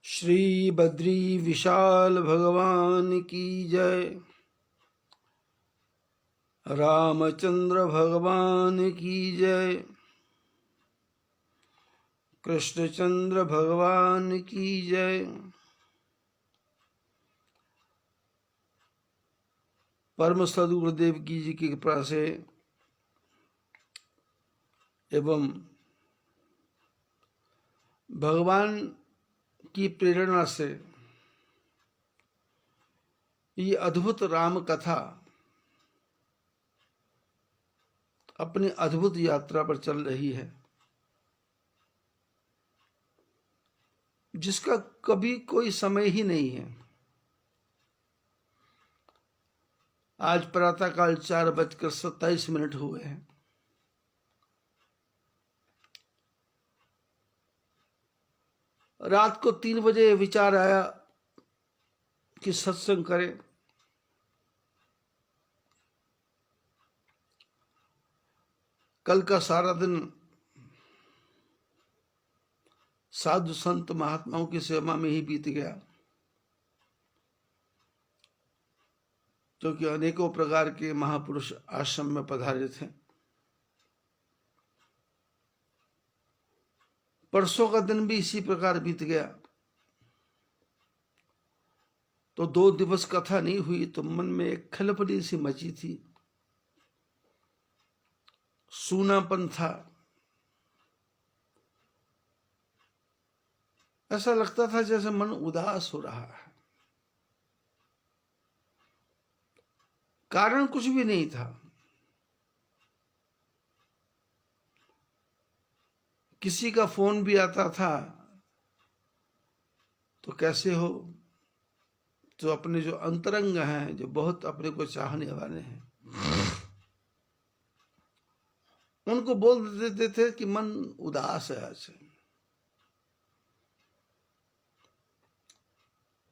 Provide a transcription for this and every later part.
श्री बद्री विशाल भगवान की जय। रामचंद्र भगवान की जय। कृष्णचंद्र भगवान की जय। परम सद्गुरुदेव की जी की कृपा से एवं भगवान की प्रेरणा से ये अद्भुत राम कथा अपनी अद्भुत यात्रा पर चल रही है, जिसका कभी कोई समय ही नहीं है। आज प्रातःकाल 4:27 हुए हैं। रात को 3 बजे विचार आया कि सत्संग करें। कल का सारा दिन साधु संत महात्माओं की सेवा में ही बीत गया, क्योंकि अनेकों प्रकार के महापुरुष आश्रम में पधारे थे। परसों का दिन भी इसी प्रकार बीत गया, तो 2 दिवस कथा नहीं हुई तो मन में एक खलबली सी मची थी, सूनापन था। ऐसा लगता था जैसे मन उदास हो रहा है। कारण कुछ भी नहीं था। किसी का फोन भी आता था तो कैसे हो, तो अपने जो अंतरंग हैं, जो बहुत अपने को चाहने वाले हैं, उनको बोल देते थे कि मन उदास है आज।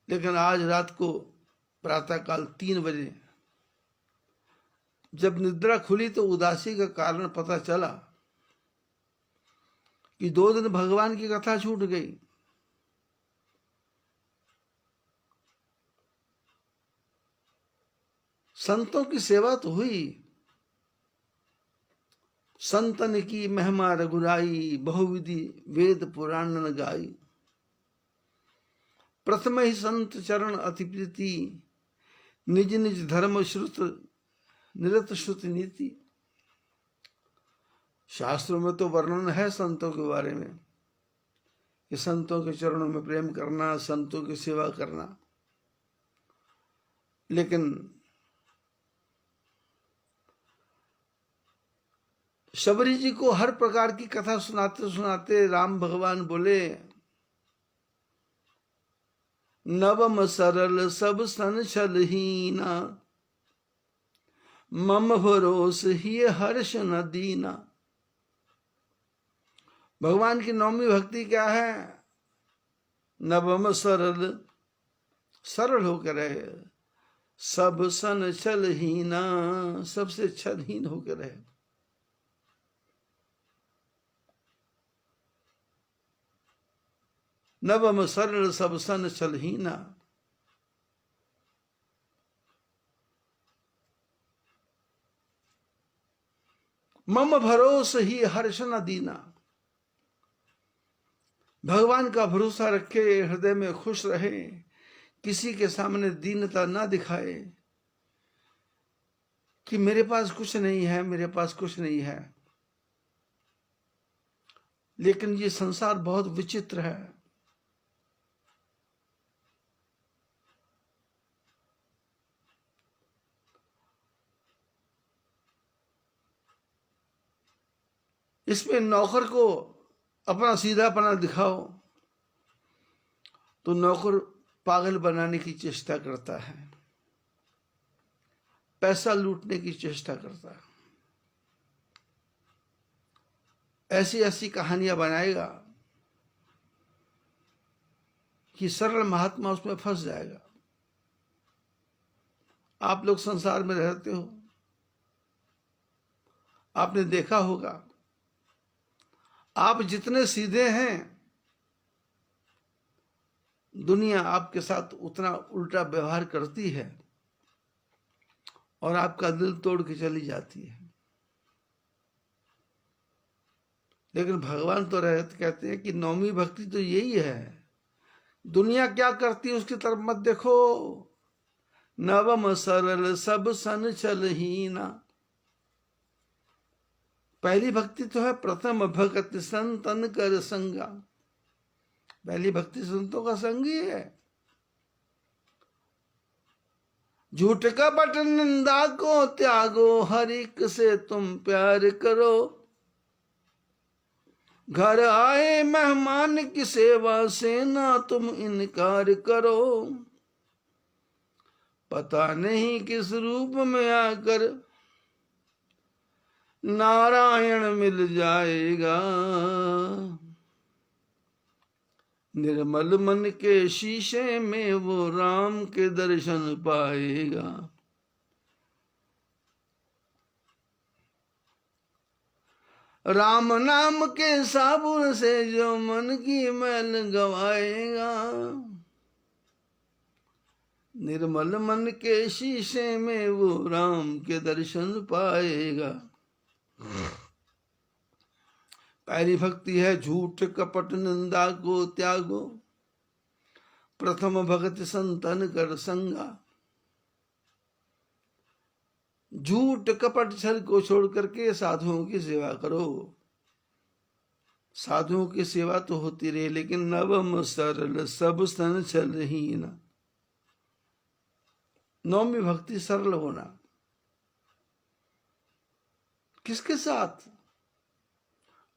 लेकिन आज रात को प्रातःकाल 3 बजे जब निद्रा खुली तो उदासी का कारण पता चला कि 2 दिन भगवान की कथा छूट गई। संतों की सेवा तो हुई, संतन की महिमा रघुराई, बहुविधि वेद पुराण न गाई। प्रथम ही संत चरण अति प्रीति, निज निज धर्म श्रुत निरत श्रुति नीति। शास्त्रों में तो वर्णन है संतों के बारे में कि संतों के चरणों में प्रेम करना, संतों की सेवा करना, लेकिन शबरी जी को हर प्रकार की कथा सुनाते सुनाते राम भगवान बोले, नवम सरल सब सन छलहीना, मम भरोस ही हर्ष न दीना। भगवान की नवमी भक्ति क्या है? नवम सरल, सरल होकर रहे, सब सन छलहीना, सबसे छलहीन होकर रहे। नवम सरल सब सन छलहीना, मम भरोस ही हर्ष न दीना। भगवान का भरोसा रखे, हृदय में खुश रहे, किसी के सामने दीनता ना दिखाए कि मेरे पास कुछ नहीं है, मेरे पास कुछ नहीं है। लेकिन ये संसार बहुत विचित्र है। इसमें नौकर को अपना सीधापना दिखाओ तो नौकर पागल बनाने की चेष्टा करता है, पैसा लूटने की चेष्टा करता है, ऐसी ऐसी कहानियां बनाएगा कि सरल महात्मा उसमें फंस जाएगा। आप लोग संसार में रहते हो, आपने देखा होगा, आप जितने सीधे हैं दुनिया आपके साथ उतना उल्टा व्यवहार करती है और आपका दिल तोड़ के चली जाती है, लेकिन भगवान तो रहते कहते हैं कि नौमी भक्ति तो यही है। दुनिया क्या करती है उसकी तरफ मत देखो। नवम सरल सब सन छलहीना। पहली भक्ति तो है प्रथम भक्ति संतन कर संगा। पहली भक्ति संतों का संग ही है। झूठ कपट निंदा को त्यागो, हर एक से तुम प्यार करो। घर आए मेहमान की सेवा से ना तुम इनकार करो। पता नहीं किस रूप में आकर नारायण मिल जाएगा। निर्मल मन के शीशे में वो राम के दर्शन पाएगा। राम नाम के साबुन से जो मन की मैल गवाएगा। निर्मल मन के शीशे में वो राम के दर्शन पाएगा। पहली भक्ति है झूठ कपट निंदा को त्यागो, प्रथम भगत संतन कर संगा। झूठ कपट छल को छोड़ करके साधुओं की सेवा करो। साधुओं की सेवा तो होती रहे, लेकिन नवम सरल सब सन छलहीना। नौमी भक्ति सरल होना। किसके साथ?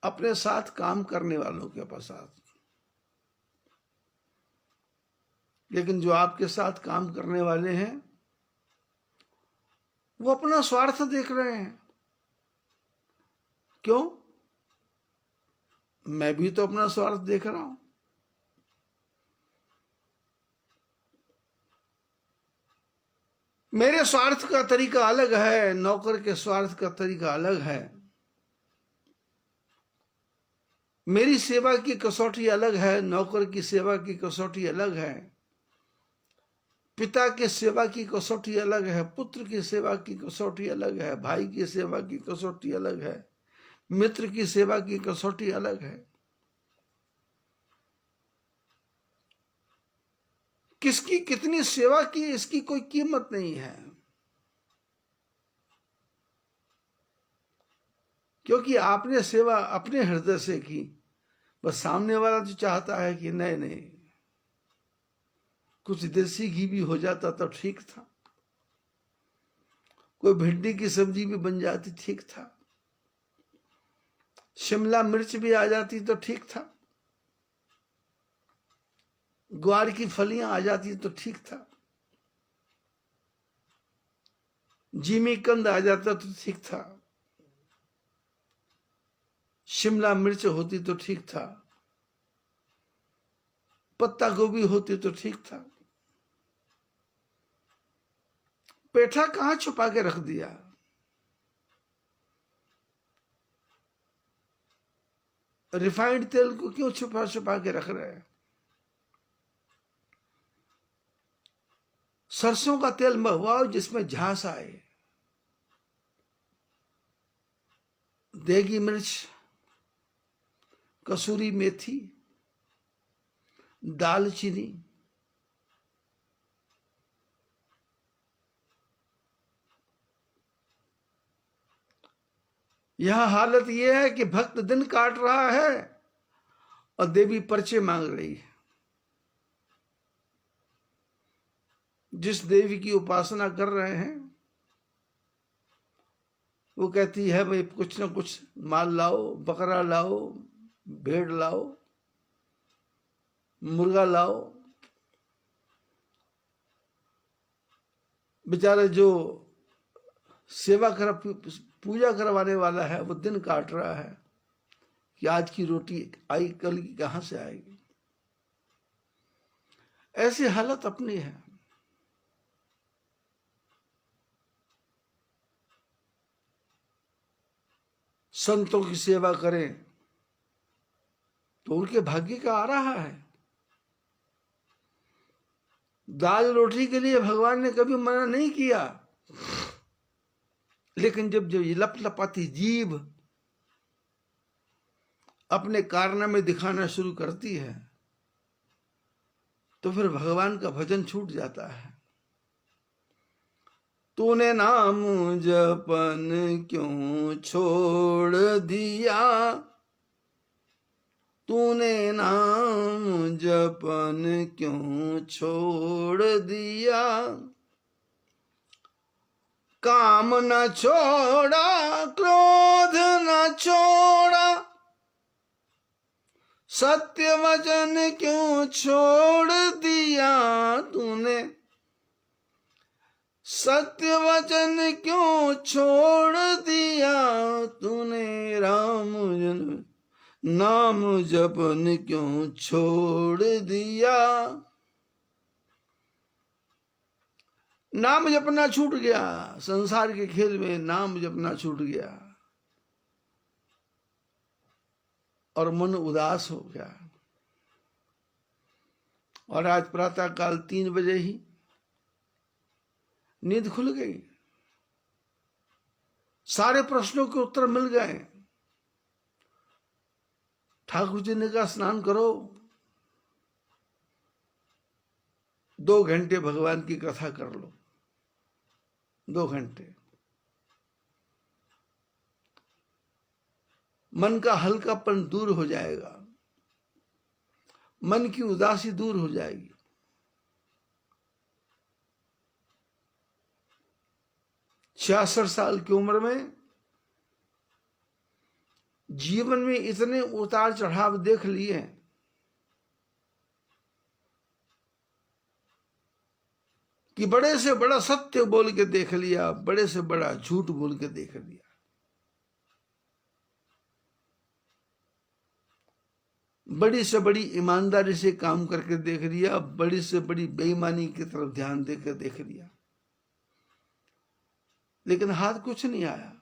अपने साथ काम करने वालों के साथ। लेकिन जो आपके साथ काम करने वाले हैं वो अपना स्वार्थ देख रहे हैं। क्यों? मैं भी तो अपना स्वार्थ देख रहा हूं। मेरे स्वार्थ का तरीका अलग है, नौकर के स्वार्थ का तरीका अलग है। मेरी सेवा की कसौटी अलग है, नौकर की सेवा की कसौटी अलग है। पिता की सेवा की कसौटी अलग है, पुत्र की सेवा की कसौटी अलग है, भाई की सेवा की कसौटी अलग है, मित्र की सेवा की कसौटी अलग है। किसकी कितनी सेवा की इसकी कोई कीमत नहीं है, क्योंकि आपने सेवा अपने हृदय से की। बस सामने वाला जो चाहता है कि नहीं नहीं कुछ देसी घी भी हो जाता तो ठीक था, कोई भिंडी की सब्जी भी बन जाती ठीक था, शिमला मिर्च भी आ जाती तो ठीक था, ग्वार की फलियां आ जाती तो ठीक था, जीमी कंद आ जाता तो ठीक था, शिमला मिर्च होती तो ठीक था, पत्ता गोभी होती तो ठीक था। पेठा कहां छुपा के रख दिया? रिफाइंड तेल को क्यों छुपा छुपा के रख रहे हैं? सरसों का तेल मंगवाओ जिसमें झांस आए। देगी मिर्च, कसूरी मेथी, दालचीनी, यह हालत यह है कि भक्त दिन काट रहा है और देवी पर्चे मांग रही है। जिस देवी की उपासना कर रहे हैं वो कहती है भाई कुछ ना कुछ माल लाओ, बकरा लाओ, भेड़ लाओ, मुर्गा लाओ। बेचारे जो सेवा कर पूजा करवाने वाला है वो दिन काट रहा है कि आज की रोटी आई कल की कहां से आएगी। ऐसी हालत अपनी है। संतों की सेवा करें तो उनके भाग्य का आ रहा है। दाल रोटी के लिए भगवान ने कभी मना नहीं किया, लेकिन जब ये लपलपाती जीभ अपने कारनामे दिखाना शुरू करती है तो फिर भगवान का भजन छूट जाता है। तूने नाम जपन क्यों छोड़ दिया, तूने नाम जपन क्यों छोड़ दिया, काम न छोड़ा क्रोध न छोड़ा, सत्य वचन क्यों छोड़ दिया तूने, सत्य वचन क्यों छोड़ दिया तूने, राम जन नाम जपन क्यों छोड़ दिया। नाम जपना छूट गया, संसार के खेल में नाम जपना छूट गया और मन उदास हो गया। और आज प्रातः काल 3 बजे ही नींद खुल गई, सारे प्रश्नों के उत्तर मिल गए। ठाकुर जी ने कहा स्नान करो, 2 घंटे भगवान की कथा कर लो, 2 घंटे। मन का हल्कापन दूर हो जाएगा, मन की उदासी दूर हो जाएगी। छियासठ साल की उम्र में जीवन में इतने उतार चढ़ाव देख लिए कि बड़े से बड़ा सत्य बोल के देख लिया, बड़े से बड़ा झूठ बोल के देख लिया। बड़ी से बड़ी ईमानदारी से काम करके देख लिया, बड़ी से बड़ी बेईमानी की तरफ ध्यान देकर देख लिया, लेकिन हाथ कुछ नहीं आया।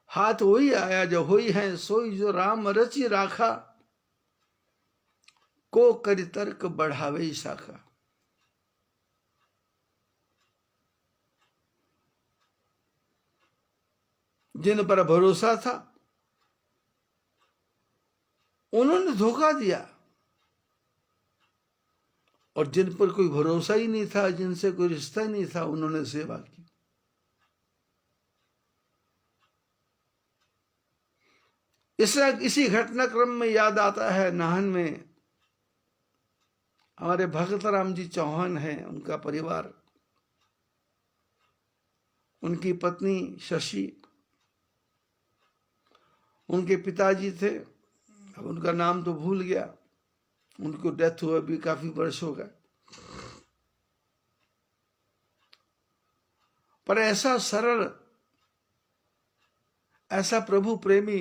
हाथ वही आया जो होई है सोई जो राम रचि राखा, को करि तर्क बढ़ावे शाखा। जिन पर भरोसा था उन्होंने धोखा दिया, और जिन पर कोई भरोसा ही नहीं था, जिनसे कोई रिश्ता ही नहीं था, उन्होंने सेवा की। इसी घटनाक्रम में याद आता है, नाहन में हमारे भगत राम जी चौहान हैं, उनका परिवार, उनकी पत्नी शशि, उनके पिताजी थे, अब उनका नाम तो भूल गया, उनको डेथ हुआ भी काफी वर्ष हो गए। पर ऐसा सरल, ऐसा प्रभु प्रेमी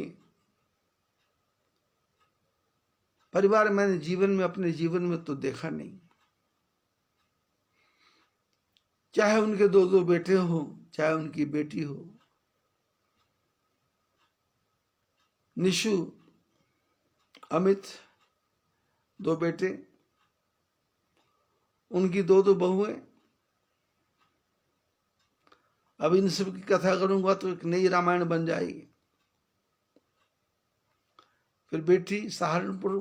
परिवार मैंने जीवन में, अपने जीवन में तो देखा नहीं। चाहे उनके 2 बेटे हो, चाहे उनकी बेटी हो, निशु, अमित, 2 बेटे, उनकी 2 बहुएं। अब इन सब की कथा करूंगा तो एक नई रामायण बन जाएगी। फिर बेटी सहारनपुर,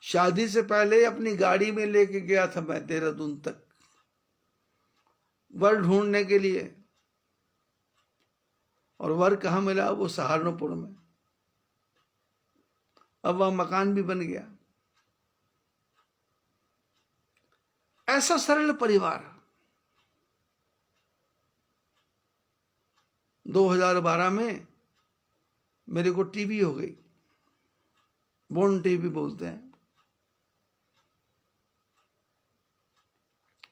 शादी से पहले अपनी गाड़ी में लेके गया था मैं देहरादून तक वर ढूंढने के लिए, और वर कहाँ मिला? वो सहारनपुर में। अब वह मकान भी बन गया। ऐसा सरल परिवार। 2012 में मेरे को टीबी हो गई, बोन टीबी बोलते हैं।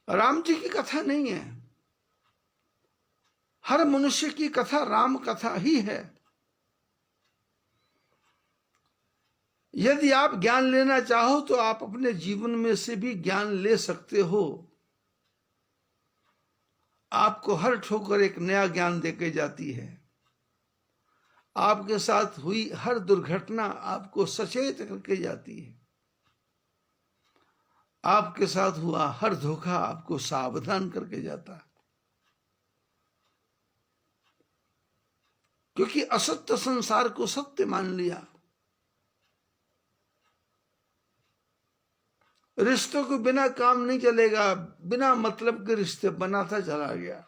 राम जी की कथा नहीं है, हर मनुष्य की कथा राम कथा ही है। यदि आप ज्ञान लेना चाहो तो आप अपने जीवन में से भी ज्ञान ले सकते हो। आपको हर ठोकर एक नया ज्ञान देके जाती है। आपके साथ हुई हर दुर्घटना आपको सचेत करके जाती है। आपके साथ हुआ हर धोखा आपको सावधान करके जाता है, क्योंकि असत्य संसार को सत्य मान लिया। रिश्तों को बिना काम नहीं चलेगा, बिना मतलब के रिश्ते बनाता चला गया।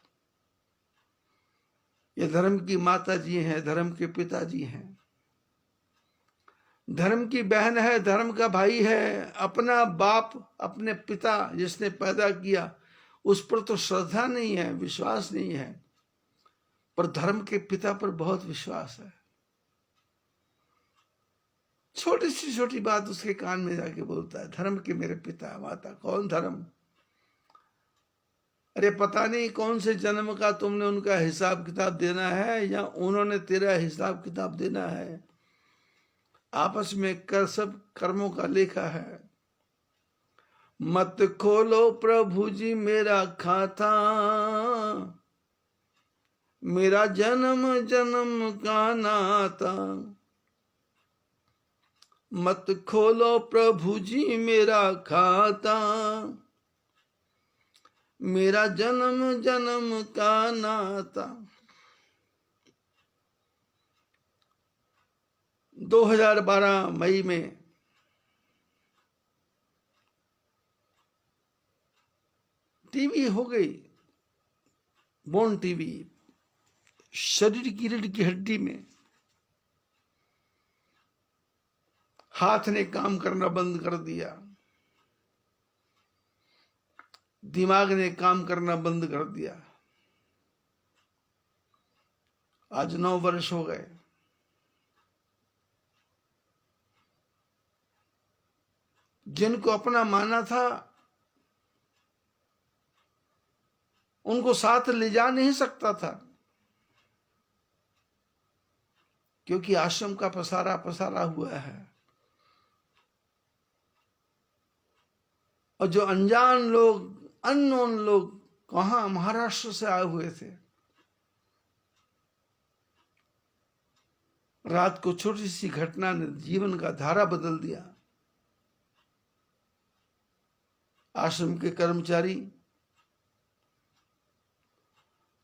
ये धर्म की माता जी हैं, धर्म के पिताजी हैं, धर्म की बहन है, धर्म का भाई है। अपना बाप, अपने पिता जिसने पैदा किया उस पर तो श्रद्धा नहीं है, विश्वास नहीं है, पर धर्म के पिता पर बहुत विश्वास है। छोटी सी छोटी बात उसके कान में जाके बोलता है, धर्म के मेरे पिता माता। कौन धर्म? अरे पता नहीं कौन से जन्म का तुमने उनका हिसाब किताब देना है या उन्होंने तेरा हिसाब किताब देना है। आपस में कर सब कर्मों का लेखा है। मत खोलो प्रभु जी मेरा खाता, मेरा जन्म जन्म का नाता। मत खोलो प्रभु जी मेरा खाता, मेरा जन्म जन्म का नाता। 2012 मई में टीवी हो गई, बोन टीवी, शरीर की रीढ़ की हड्डी में हाथ ने काम करना बंद कर दिया, दिमाग ने काम करना बंद कर दिया। आज 9 वर्ष हो गए। जिनको अपना माना था उनको साथ ले जा नहीं सकता था, क्योंकि आश्रम का पसारा पसारा हुआ है। और जो अनजान लोग, अननोन लोग, वहां महाराष्ट्र से आए हुए थे, रात को छोटी सी घटना ने जीवन का धारा बदल दिया। आश्रम के कर्मचारी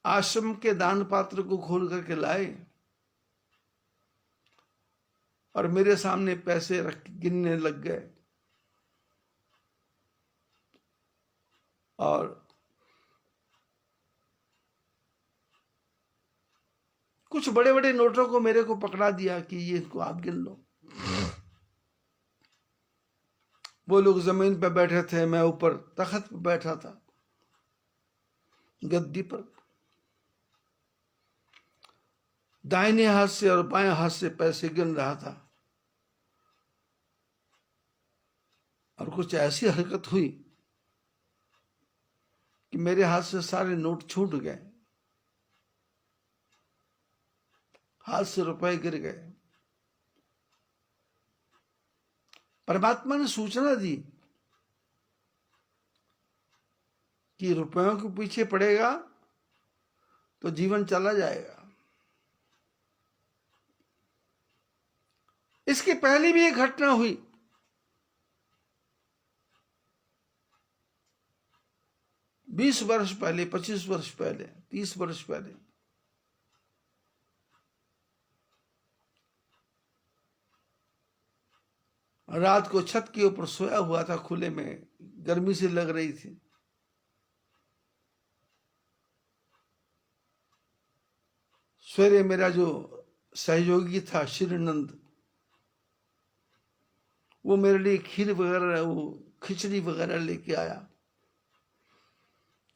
आश्रम के दान पात्र को खोल करके लाए और मेरे सामने पैसे रख गिनने लग गए। और कुछ बड़े बड़े नोटों को मेरे को पकड़ा दिया कि ये इसको आप गिन लो। वो लोग जमीन पर बैठे थे, मैं ऊपर तख्त पर बैठा था, गद्दी पर। दाहिने हाथ से और बाएं हाथ से पैसे गिन रहा था और कुछ ऐसी हरकत हुई कि मेरे हाथ से सारे नोट छूट गए, हाथ से रुपए गिर गए। परमात्मा ने सूचना दी कि रुपयों के पीछे पड़ेगा तो जीवन चला जाएगा। इसके पहले भी एक घटना हुई। बीस वर्ष पहले, 25 वर्ष पहले, 30 वर्ष पहले रात को छत के ऊपर सोया हुआ था, खुले में, गर्मी से लग रही थी। सवेरे मेरा जो सहयोगी था श्रीनंद, वो मेरे लिए खीर वगैरह, वो खिचड़ी वगैरह लेके आया,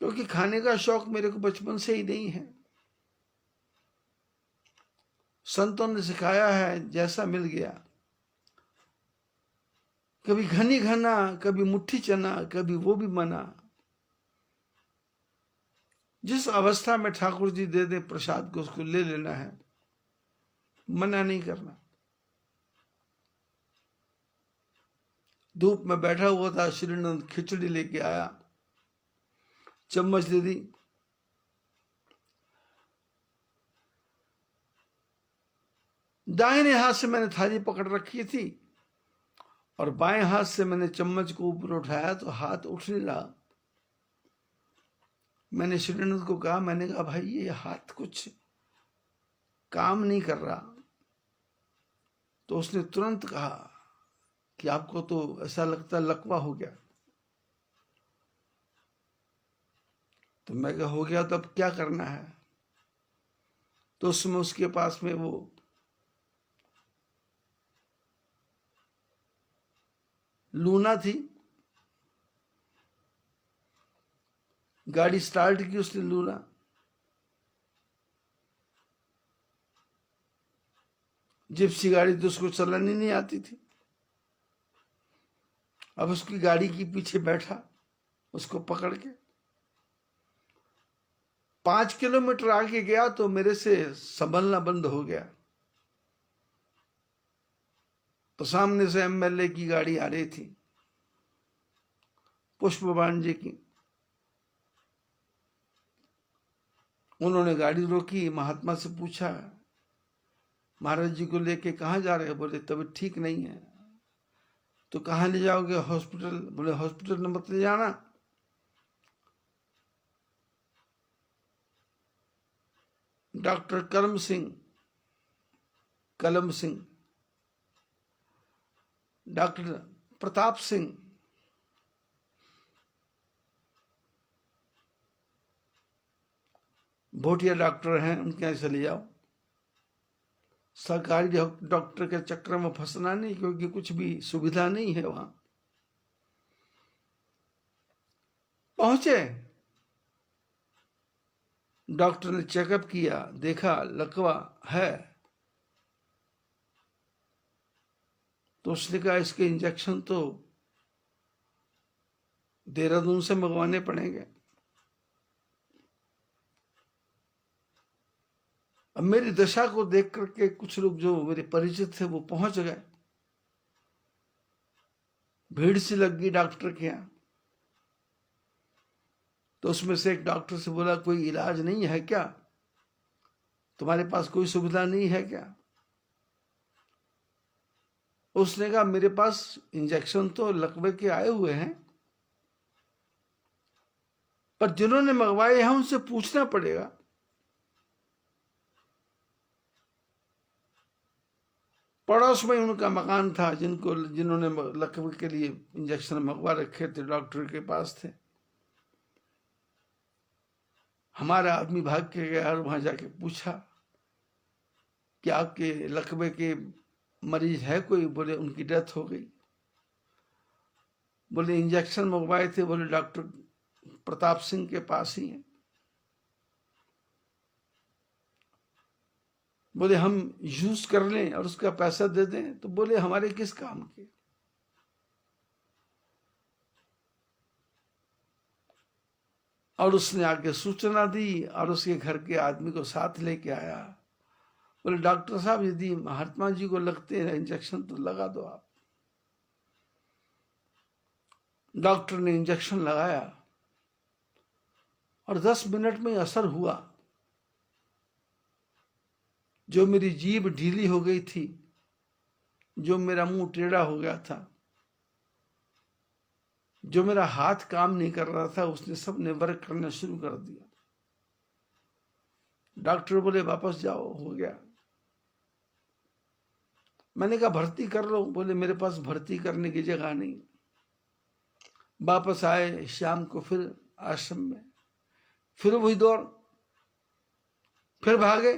क्योंकि खाने का शौक मेरे को बचपन से ही नहीं है। संतों ने सिखाया है, जैसा मिल गया, कभी घनी घना, कभी मुट्ठी चना, कभी वो भी मना। जिस अवस्था में ठाकुर जी दे दे प्रसाद को, उसको ले लेना है, मना नहीं करना। धूप में बैठा हुआ था, श्रीनंद खिचड़ी लेके आया, चम्मच दे दी। दाहिने हाथ से मैंने थाली पकड़ रखी थी और बाएं हाथ से मैंने चम्मच को ऊपर उठाया तो हाथ उठ नहीं रहा। मैंने श्रीनाथ को कहा, मैंने कहा भाई ये हाथ कुछ काम नहीं कर रहा। तो उसने तुरंत कहा कि आपको तो ऐसा लगता लकवा हो गया। तो मैं कहा हो गया तो अब क्या करना है। तो उसमें उसके पास में वो लूना थी, गाड़ी स्टार्ट की उसने लूना। जिप्सी गाड़ी तो उसको चलानी नहीं आती थी। अब उसकी गाड़ी के पीछे बैठा, उसको पकड़ के 5 किलोमीटर आगे गया तो मेरे से संभलना बंद हो गया। तो सामने से एमएलए की गाड़ी आ रही थी, पुष्पबाण जी की। उन्होंने गाड़ी रोकी, महात्मा से पूछा महाराज जी को लेके कहाँ जा रहे हैं। बोले तबीयत ठीक नहीं है। तो कहाँ ले जाओगे, हॉस्पिटल। बोले हॉस्पिटल मत ले जाना, डॉक्टर कलम सिंह, डॉक्टर प्रताप सिंह, भोटिया डॉक्टर हैं, उनके यहाँ चले जाओ। सरकारी डॉक्टर के चक्कर में फंसना नहीं, क्योंकि कुछ भी सुविधा नहीं है वहां। पहुंचे, डॉक्टर ने चेकअप किया, देखा लकवा है। तो उसने कहा इसके इंजेक्शन तो देहरादून से मंगवाने पड़ेंगे। अब मेरी दशा को देख करके कुछ लोग जो मेरे परिचित थे वो पहुंच गए। भीड़ सी लग गई डॉक्टर के यहाँ। तो उसमें से एक डॉक्टर से बोला कोई इलाज नहीं है क्या, तुम्हारे पास कोई सुविधा नहीं है क्या। उसने कहा मेरे पास इंजेक्शन तो लकवे के आए हुए हैं, पर जिन्होंने मंगवाए हैं उनसे पूछना पड़ेगा। पड़ोस में उनका मकान था, जिन्होंने लकवे के लिए इंजेक्शन मंगवा रखे थे, डॉक्टर के पास थे। हमारा आदमी भाग के गया और वहां जाके पूछा कि आपके लकवे के मरीज है कोई। बोले उनकी डेथ हो गई। बोले इंजेक्शन मंगवाए थे। बोले डॉक्टर प्रताप सिंह के पास ही है। बोले हम यूज कर लें और उसका पैसा दे दें। तो बोले हमारे किस काम के। और उसने आके सूचना दी और उसके घर के आदमी को साथ लेके आया। बोले डॉक्टर साहब यदि महात्मा जी को लगते हैं इंजेक्शन तो लगा दो आप। डॉक्टर ने इंजेक्शन लगाया और 10 मिनट में असर हुआ। जो मेरी जीभ ढीली हो गई थी, जो मेरा मुंह टेढ़ा हो गया था, जो मेरा हाथ काम नहीं कर रहा था, उसने सब ने वर्क करना शुरू कर दिया। डॉक्टर बोले वापस जाओ, हो गया। मैंने कहा भर्ती कर लो। बोले मेरे पास भर्ती करने की जगह नहीं। वापस आए शाम को, फिर आश्रम में फिर वही दौड़, फिर भागे।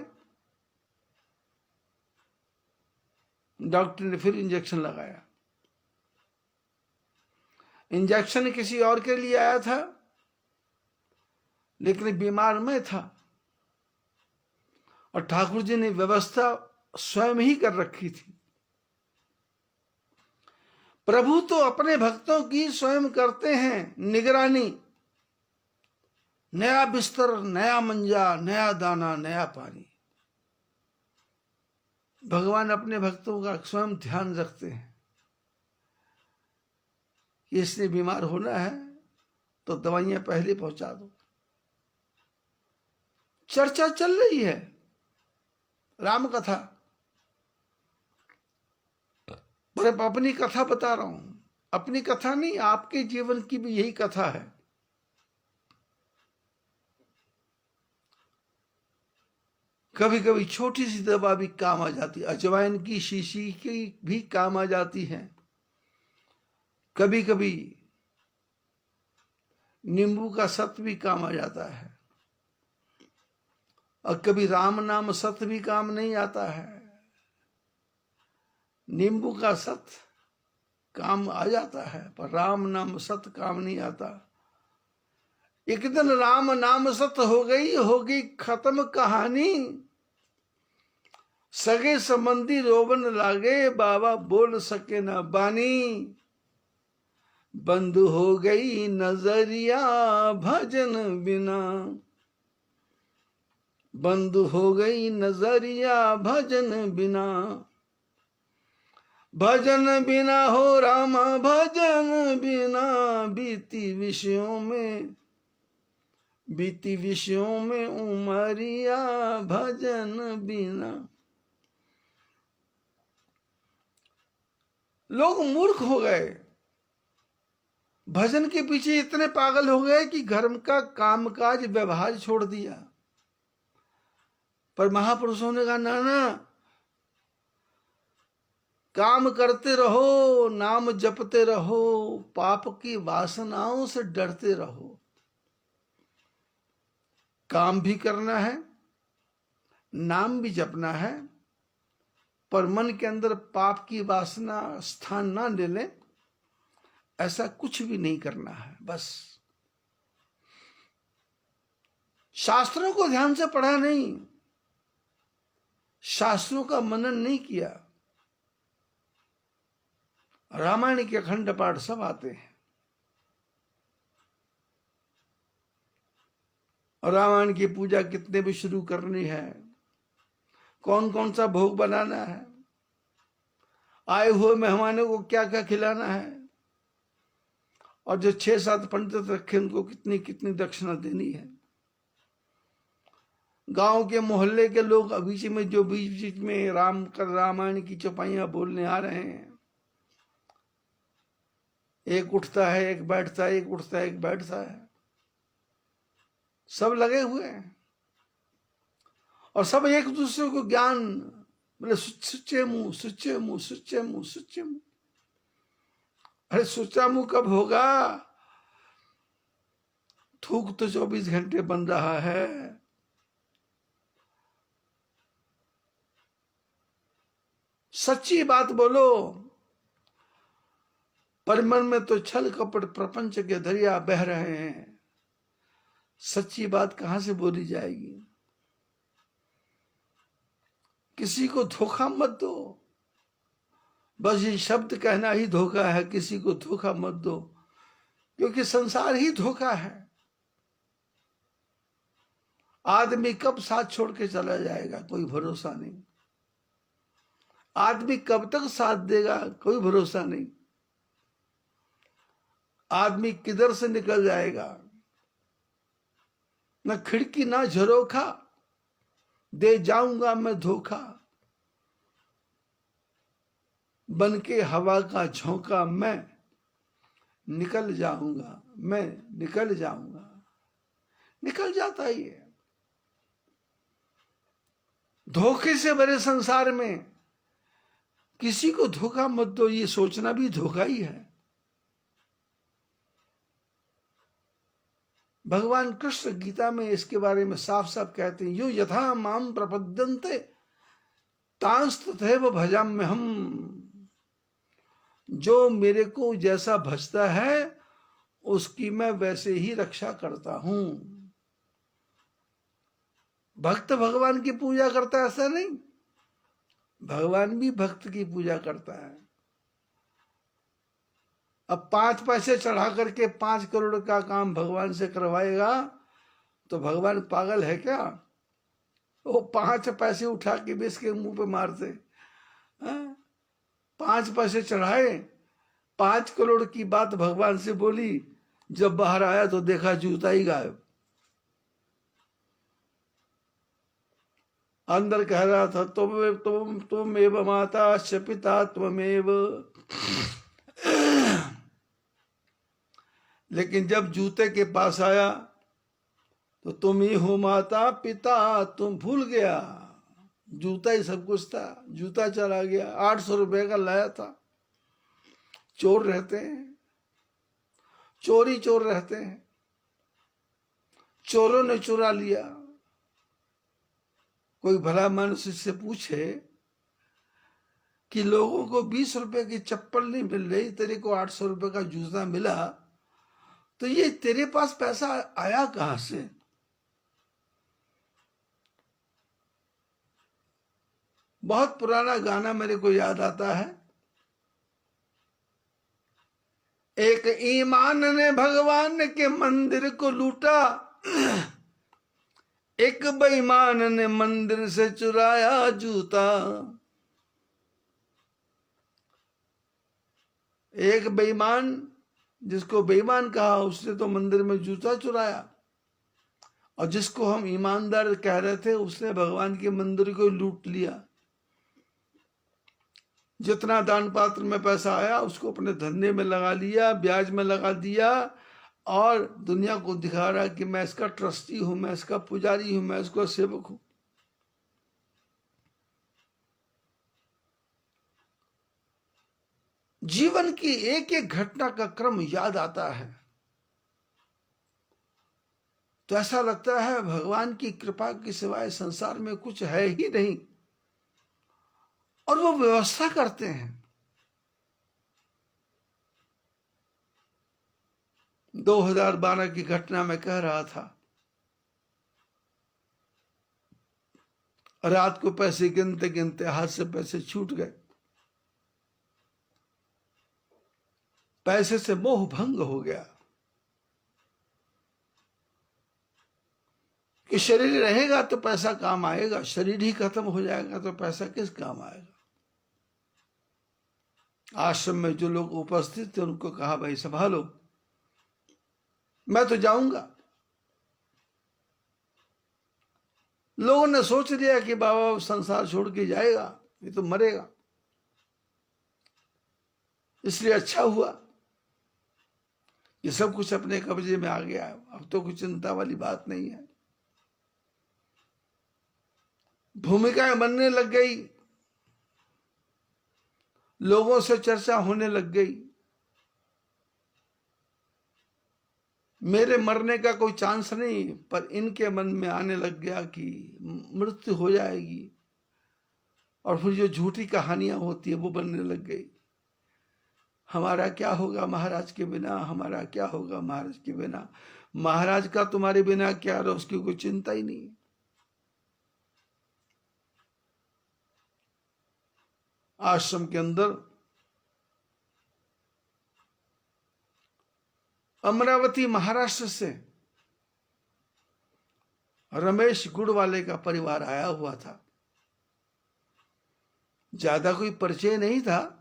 डॉक्टर ने फिर इंजेक्शन लगाया। इंजेक्शन किसी और के लिए आया था, लेकिन बीमार मैं था। और ठाकुर जी ने व्यवस्था स्वयं ही कर रखी थी। प्रभु तो अपने भक्तों की स्वयं करते हैं निगरानी। नया बिस्तर, नया मंजा, नया दाना, नया पानी। भगवान अपने भक्तों का स्वयं ध्यान रखते हैं कि इसने बीमार होना है तो दवाइयां पहले पहुंचा दो। चर्चा चल रही है, राम कथा। पर अब अपनी कथा बता रहा हूं, अपनी कथा नहीं, आपके जीवन की भी यही कथा है। कभी कभी छोटी सी दवा भी काम आ जाती है, अजवाइन की शीशी की भी काम आ जाती है, कभी कभी नींबू का सत्व भी काम आ जाता है, और कभी राम नाम सत्य भी काम नहीं आता है। नींबू का सत्य काम आ जाता है, पर राम नाम सत्य काम नहीं आता। एक दिन राम नाम सत्य होगी खत्म कहानी, सगे संबंधी रोवन लागे, बाबा बोल सके न बानी। बंद हो गई नजरिया भजन बिना, बंद हो गई नजरिया भजन बिना, भजन बिना हो रामा भजन बिना, बीती विषयों में उमरिया भजन बिना। लोग मूर्ख हो गए, भजन के पीछे इतने पागल हो गए कि घर का कामकाज व्यवहार छोड़ दिया। पर महापुरुषों ने कहा ना ना, काम करते रहो, नाम जपते रहो, पाप की वासनाओं से डरते रहो। काम भी करना है, नाम भी जपना है, पर मन के अंदर पाप की वासना स्थान ना ले ले, ऐसा कुछ भी नहीं करना है। बस शास्त्रों को ध्यान से पढ़ा नहीं, शास्त्रों का मनन नहीं किया, रामायण के अखंड पाठ सब आते हैं, और रामायण की पूजा कितने भी शुरू करनी है, कौन कौन सा भोग बनाना है, आए हुए मेहमानों को क्या क्या खिलाना है, और जो 6-7 पंडित रखे उनको कितनी कितनी दक्षिणा देनी है। गांव के मोहल्ले के लोग बीच में जो बीच में रामायण की चौपाइयां बोलने आ रहे हैं, एक उठता है एक बैठता है, एक उठता है एक बैठता है, सब लगे हुए हैं, और सब एक दूसरे को ज्ञान बोले, सुच्चे मुंह सुच्चे मुंह सुच्चे मुंह सुच्चे मुंह। अरे सुच्चा मुंह कब होगा? थूक तो 24 घंटे बन रहा है। सच्ची बात बोलो, पर मन में तो छल कपट प्रपंच के दरिया बह रहे हैं। सच्ची बात कहां से बोली जाएगी? किसी को धोखा मत दो, बस ये शब्द कहना ही धोखा है, किसी को धोखा मत दो, क्योंकि संसार ही धोखा है। आदमी कब साथ छोड़ के चला जाएगा कोई भरोसा नहीं, आदमी कब तक साथ देगा कोई भरोसा नहीं, आदमी किधर से निकल जाएगा, न खिड़की ना झरोखा, दे जाऊंगा मैं धोखा, बन के हवा का झोंका मैं निकल जाऊंगा, मैं निकल जाऊंगा। निकल जाता ही है। धोखे से भरे संसार में किसी को धोखा मत दो, ये सोचना भी धोखा ही है। भगवान कृष्ण गीता में इसके बारे में साफ साफ कहते हैं, यो यथा माम प्रपद्यन्ते तांस्तथैव भजाम्य हम। जो मेरे को जैसा भजता है उसकी मैं वैसे ही रक्षा करता हूं। भक्त भगवान की पूजा करता है ऐसा नहीं, भगवान भी भक्त की पूजा करता है। अब 5 पैसे चढ़ा करके 5 करोड़ का काम भगवान से करवाएगा तो भगवान पागल है क्या? वो 5 पैसे उठा के भी इसके मुंह पे मारते। 5 पैसे चढ़ाए, 5 करोड़ की बात भगवान से बोली, जब बाहर आया तो देखा जूता ही गायब। अंदर कह रहा था तुमेव माता च पिता त्वमेव। लेकिन जब जूते के पास आया तो तुम ही हो माता पिता, तुम भूल गया। जूता ही सब कुछ था, जूता चला गया। 800 रुपए का लाया था। चोर रहते हैं, चोरी चोर रहते हैं, चोरों ने चुरा लिया। कोई भला मनुष्य से पूछे कि लोगों को 20 रुपए की चप्पल नहीं मिल रही, तेरे को 800 रुपए का जूता मिला, तो ये तेरे पास पैसा आया कहां से? बहुत पुराना गाना मेरे को याद आता है। एक ईमान ने भगवान के मंदिर को लूटा, एक बेईमान ने मंदिर से चुराया जूता। एक बेईमान, जिसको बेईमान कहा, उसने तो मंदिर में जूता चुराया, और जिसको हम ईमानदार कह रहे थे उसने भगवान के मंदिर को लूट लिया। जितना दान पात्र में पैसा आया उसको अपने धंधे में लगा लिया, ब्याज में लगा दिया, और दुनिया को दिखा रहा कि मैं इसका ट्रस्टी हूं, मैं इसका पुजारी हूं, मैं इसका सेवक हूं। जीवन की एक एक घटना का क्रम याद आता है तो ऐसा लगता है भगवान की कृपा के सिवाय संसार में कुछ है ही नहीं, और वो व्यवस्था करते हैं। 2012 की घटना में कह रहा था, रात को पैसे गिनते गिनते हाथ से पैसे छूट गए। पैसे से मोह भंग हो गया कि शरीर रहेगा तो पैसा काम आएगा, शरीर ही खत्म हो जाएगा तो पैसा किस काम आएगा। आश्रम में जो लोग उपस्थित थे उनको कहा, भाई संभालो, मैं तो जाऊंगा। लोगों ने सोच लिया कि बाबा संसार छोड़ के जाएगा, ये तो मरेगा, इसलिए अच्छा हुआ ये सब कुछ अपने कब्जे में आ गया। अब तो कुछ चिंता वाली बात नहीं है। भूमिकाएं बनने लग गई, लोगों से चर्चा होने लग गई। मेरे मरने का कोई चांस नहीं, पर इनके मन में आने लग गया कि मृत्यु हो जाएगी, और फिर जो झूठी कहानियां होती है वो बनने लग गई। हमारा क्या होगा महाराज के बिना, हमारा क्या होगा महाराज के बिना। महाराज का तुम्हारे बिना क्या रहा, उसकी कोई चिंता ही नहीं। आश्रम के अंदर अमरावती महाराष्ट्र से रमेश गुड़वाले का परिवार आया हुआ था। ज्यादा कोई परिचय नहीं था,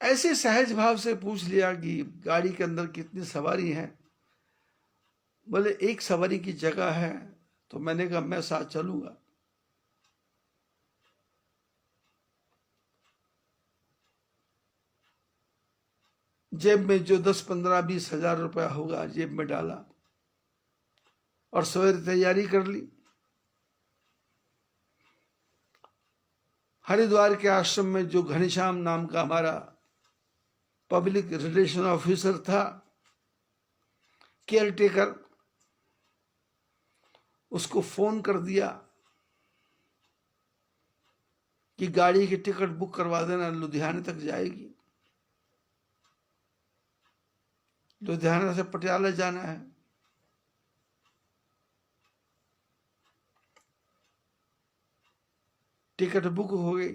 ऐसे सहज भाव से पूछ लिया कि गाड़ी के अंदर कितनी सवारी है। बोले एक सवारी की जगह है, तो मैंने कहा मैं साथ चलूंगा। जेब में जो 10, 15, 20 हजार रुपया होगा जेब में डाला और सवेरे तैयारी कर ली। हरिद्वार के आश्रम में जो घनश्याम नाम का हमारा पब्लिक रिलेशन ऑफिसर था, केयर टेकर, उसको फोन कर दिया कि गाड़ी की टिकट बुक करवा देना, लुधियाने तक जाएगी। लुधियाना से पटियाला जाना है। टिकट बुक हो गई।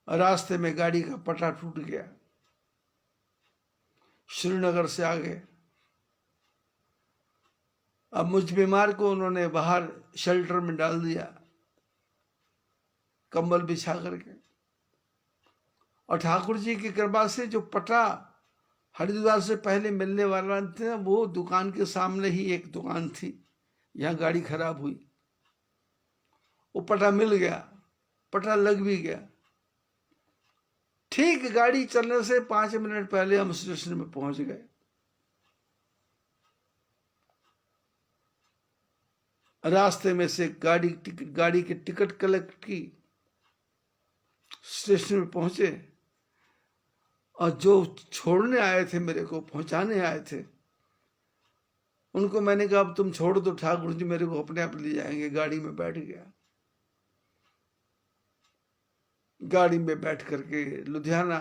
रास्ते में गाड़ी का पटा टूट गया। श्रीनगर से आ गए। अब मुझ बीमार को उन्होंने बाहर शेल्टर में डाल दिया, कंबल बिछा करके। और ठाकुर जी की कृपा से जो पटा हरिद्वार से पहले मिलने वाला था, वो दुकान के सामने ही एक दुकान थी यहाँ गाड़ी खराब हुई, वो पटा मिल गया, पटा लग भी गया। ठीक गाड़ी चलने से 5 मिनट पहले हम स्टेशन में पहुंच गए। रास्ते में से गाड़ी की टिकट कलेक्ट की, स्टेशन में पहुंचे, और जो छोड़ने आए थे, मेरे को पहुंचाने आए थे, उनको मैंने कहा अब तुम छोड़ दो, ठाकुर जी मेरे को अपने आप ले जाएंगे। गाड़ी में बैठ गया। गाड़ी में बैठ करके लुधियाना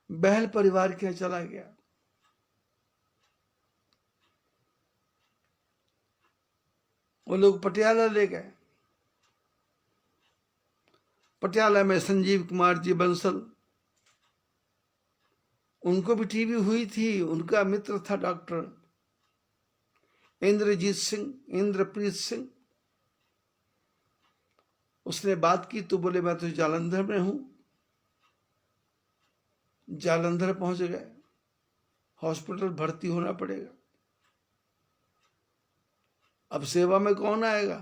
बहल परिवार के यहाँ चला गया। वो लोग पटियाला ले गए। पटियाला में संजीव कुमार जी बंसल, उनको भी टीबी हुई थी। उनका मित्र था डॉक्टर इंद्रजीत सिंह, इंद्रप्रीत सिंह। उसने बात की तो बोले मैं तो जालंधर में हूं। जालंधर पहुंच गए, हॉस्पिटल भर्ती होना पड़ेगा। अब सेवा में कौन आएगा?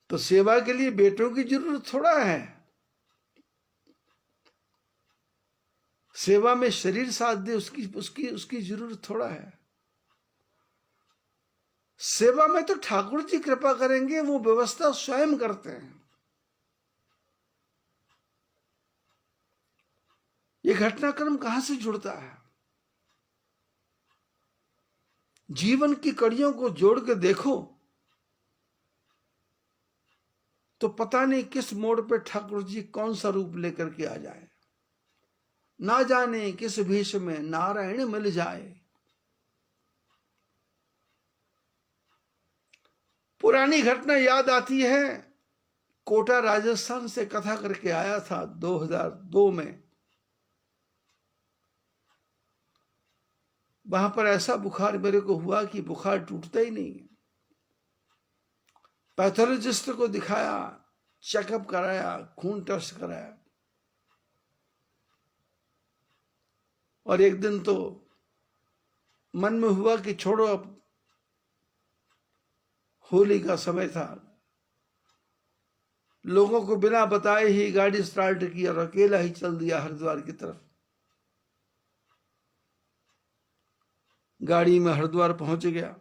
तो सेवा के लिए बेटों की जरूरत थोड़ा है। सेवा में शरीर साथ दे, उसकी जरूरत थोड़ा है। सेवा में तो ठाकुर जी कृपा करेंगे, वो व्यवस्था स्वयं करते हैं। ये घटनाक्रम कहां से जुड़ता है? जीवन की कड़ियों को जोड़ के देखो तो पता नहीं किस मोड़ पे ठाकुर जी कौन सा रूप लेकर के आ जाए। ना जाने किस भेष में नारायण मिल जाए। पुरानी घटना याद आती है। कोटा राजस्थान से कथा करके आया था 2002 में। वहां पर ऐसा बुखार मेरे को हुआ कि बुखार टूटता ही नहीं। पैथोलॉजिस्ट को दिखाया, चेकअप कराया, खून टेस्ट कराया, और एक दिन तो मन में हुआ कि छोड़ो, अब होली का समय था। लोगों को बिना बताए ही गाड़ी स्टार्ट की और अकेला ही चल दिया हरिद्वार की तरफ। गाड़ी में हरिद्वार पहुंच गया।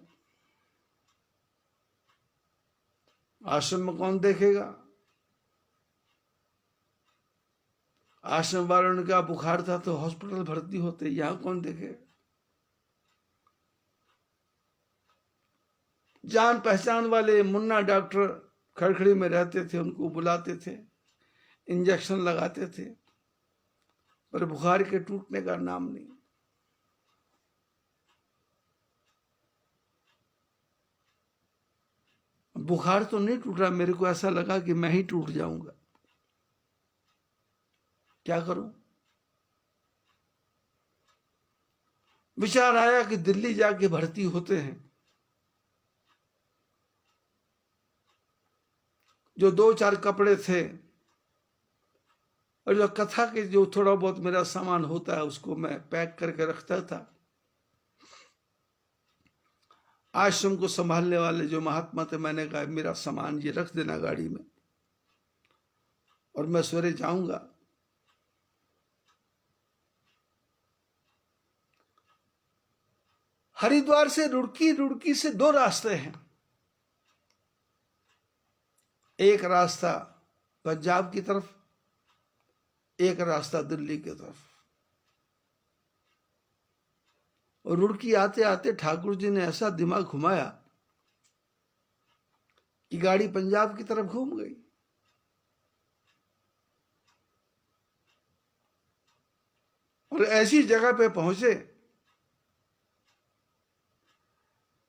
आश्रम में कौन देखेगा? आश्रम वालों का बुखार था तो हॉस्पिटल भर्ती होते, यहां कौन देखे? जान पहचान वाले मुन्ना डॉक्टर खड़खड़ी में रहते थे, उनको बुलाते थे, इंजेक्शन लगाते थे, पर बुखार के टूटने का नाम नहीं। बुखार तो नहीं टूटा, मेरे को ऐसा लगा कि मैं ही टूट जाऊंगा। क्या करूं? विचार आया कि दिल्ली जाके भर्ती होते हैं। जो 2-4 कपड़े थे और जो कथा के जो थोड़ा बहुत मेरा सामान होता है उसको मैं पैक करके रखता था। आश्रम को संभालने वाले जो महात्मा थे, मैंने कहा मेरा सामान ये रख देना गाड़ी में, और मैं सवेरे जाऊंगा। हरिद्वार से रुड़की, रुड़की से 2 रास्ते हैं। एक रास्ता पंजाब की तरफ, एक रास्ता दिल्ली की तरफ। और रुड़की आते आते ठाकुर जी ने ऐसा दिमाग घुमाया कि गाड़ी पंजाब की तरफ घूम गई। और ऐसी जगह पे पहुंचे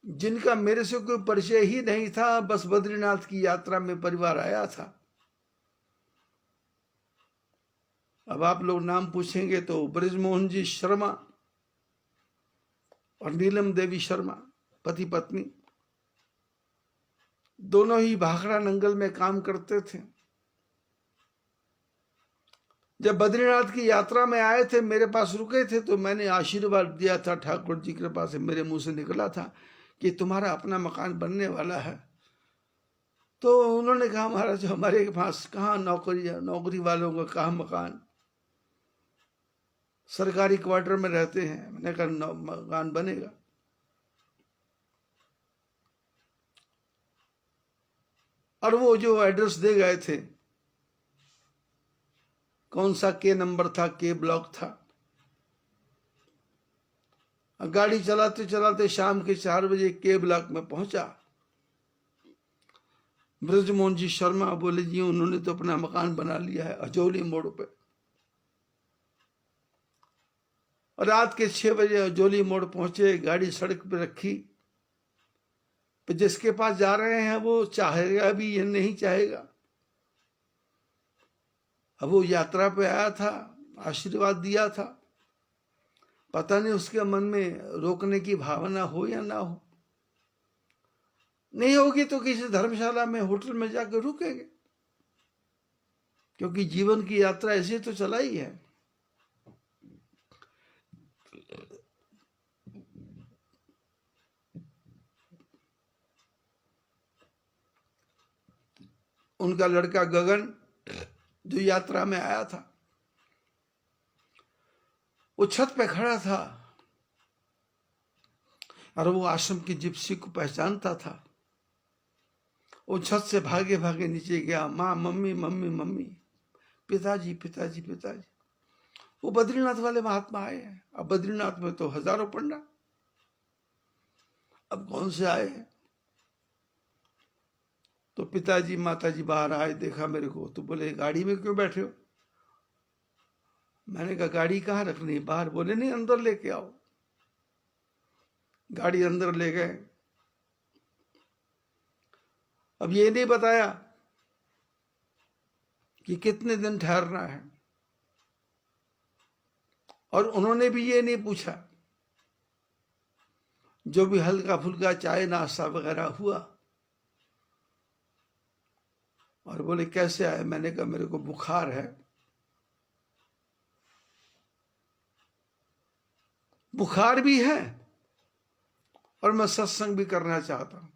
जिनका मेरे से कोई परिचय ही नहीं था। बस बद्रीनाथ की यात्रा में परिवार आया था। अब आप लोग नाम पूछेंगे तो ब्रिजमोहन जी शर्मा और नीलम देवी शर्मा, पति पत्नी, दोनों ही भाखड़ा नंगल में काम करते थे। जब बद्रीनाथ की यात्रा में आए थे, मेरे पास रुके थे, तो मैंने आशीर्वाद दिया था, ठाकुर जी की कृपा से मेरे मुंह से निकला था कि तुम्हारा अपना मकान बनने वाला है। तो उन्होंने कहा महाराज हमारे पास कहाँ नौकरी वालों का कहाँ मकान, सरकारी क्वार्टर में रहते हैं। मैंने कहा मकान बनेगा। और वो जो एड्रेस दे गए थे, कौन सा के नंबर था, के ब्लॉक था, गाड़ी चलाते चलाते शाम के 4 बजे के ब्लॉक में पहुंचा। ब्रजमोहन जी शर्मा बोले जी उन्होंने तो अपना मकान बना लिया है अजौली मोड़ पे। और रात के 6 बजे अजौली मोड़ पहुंचे, गाड़ी सड़क पे रखी। तो जिसके पास जा रहे हैं वो चाहेगा भी या नहीं चाहेगा। अब वो यात्रा पे आया था, आशीर्वाद दिया था, पता नहीं उसके मन में रोकने की भावना हो या ना हो। नहीं होगी तो किसी धर्मशाला में, होटल में जाकर रुकेंगे, क्योंकि जीवन की यात्रा ऐसे तो चला ही है। उनका लड़का गगन जो यात्रा में आया था, वो छत पे खड़ा था और वो आश्रम की जिप्सी को पहचानता था। वो छत से भागे भागे नीचे गया, माँ मम्मी मम्मी मम्मी, पिताजी पिताजी पिताजी। वो बद्रीनाथ वाले महात्मा आए हैं। अब बद्रीनाथ में तो हजारों पंडा, अब कौन से आए हैं। तो पिताजी माताजी बाहर आए, देखा मेरे को, तो बोले गाड़ी में क्यों बैठे हो। मैंने कहा गाड़ी कहाँ रखनी है, बाहर। बोले नहीं अंदर लेके आओ। गाड़ी अंदर ले गए। अब ये नहीं बताया कि कितने दिन ठहरना है, और उन्होंने भी ये नहीं पूछा। जो भी हल्का फुल्का चाय नाश्ता वगैरह हुआ, और बोले कैसे आए। मैंने कहा मेरे को बुखार है। बुखार भी है और मैं सत्संग भी करना चाहता हूं।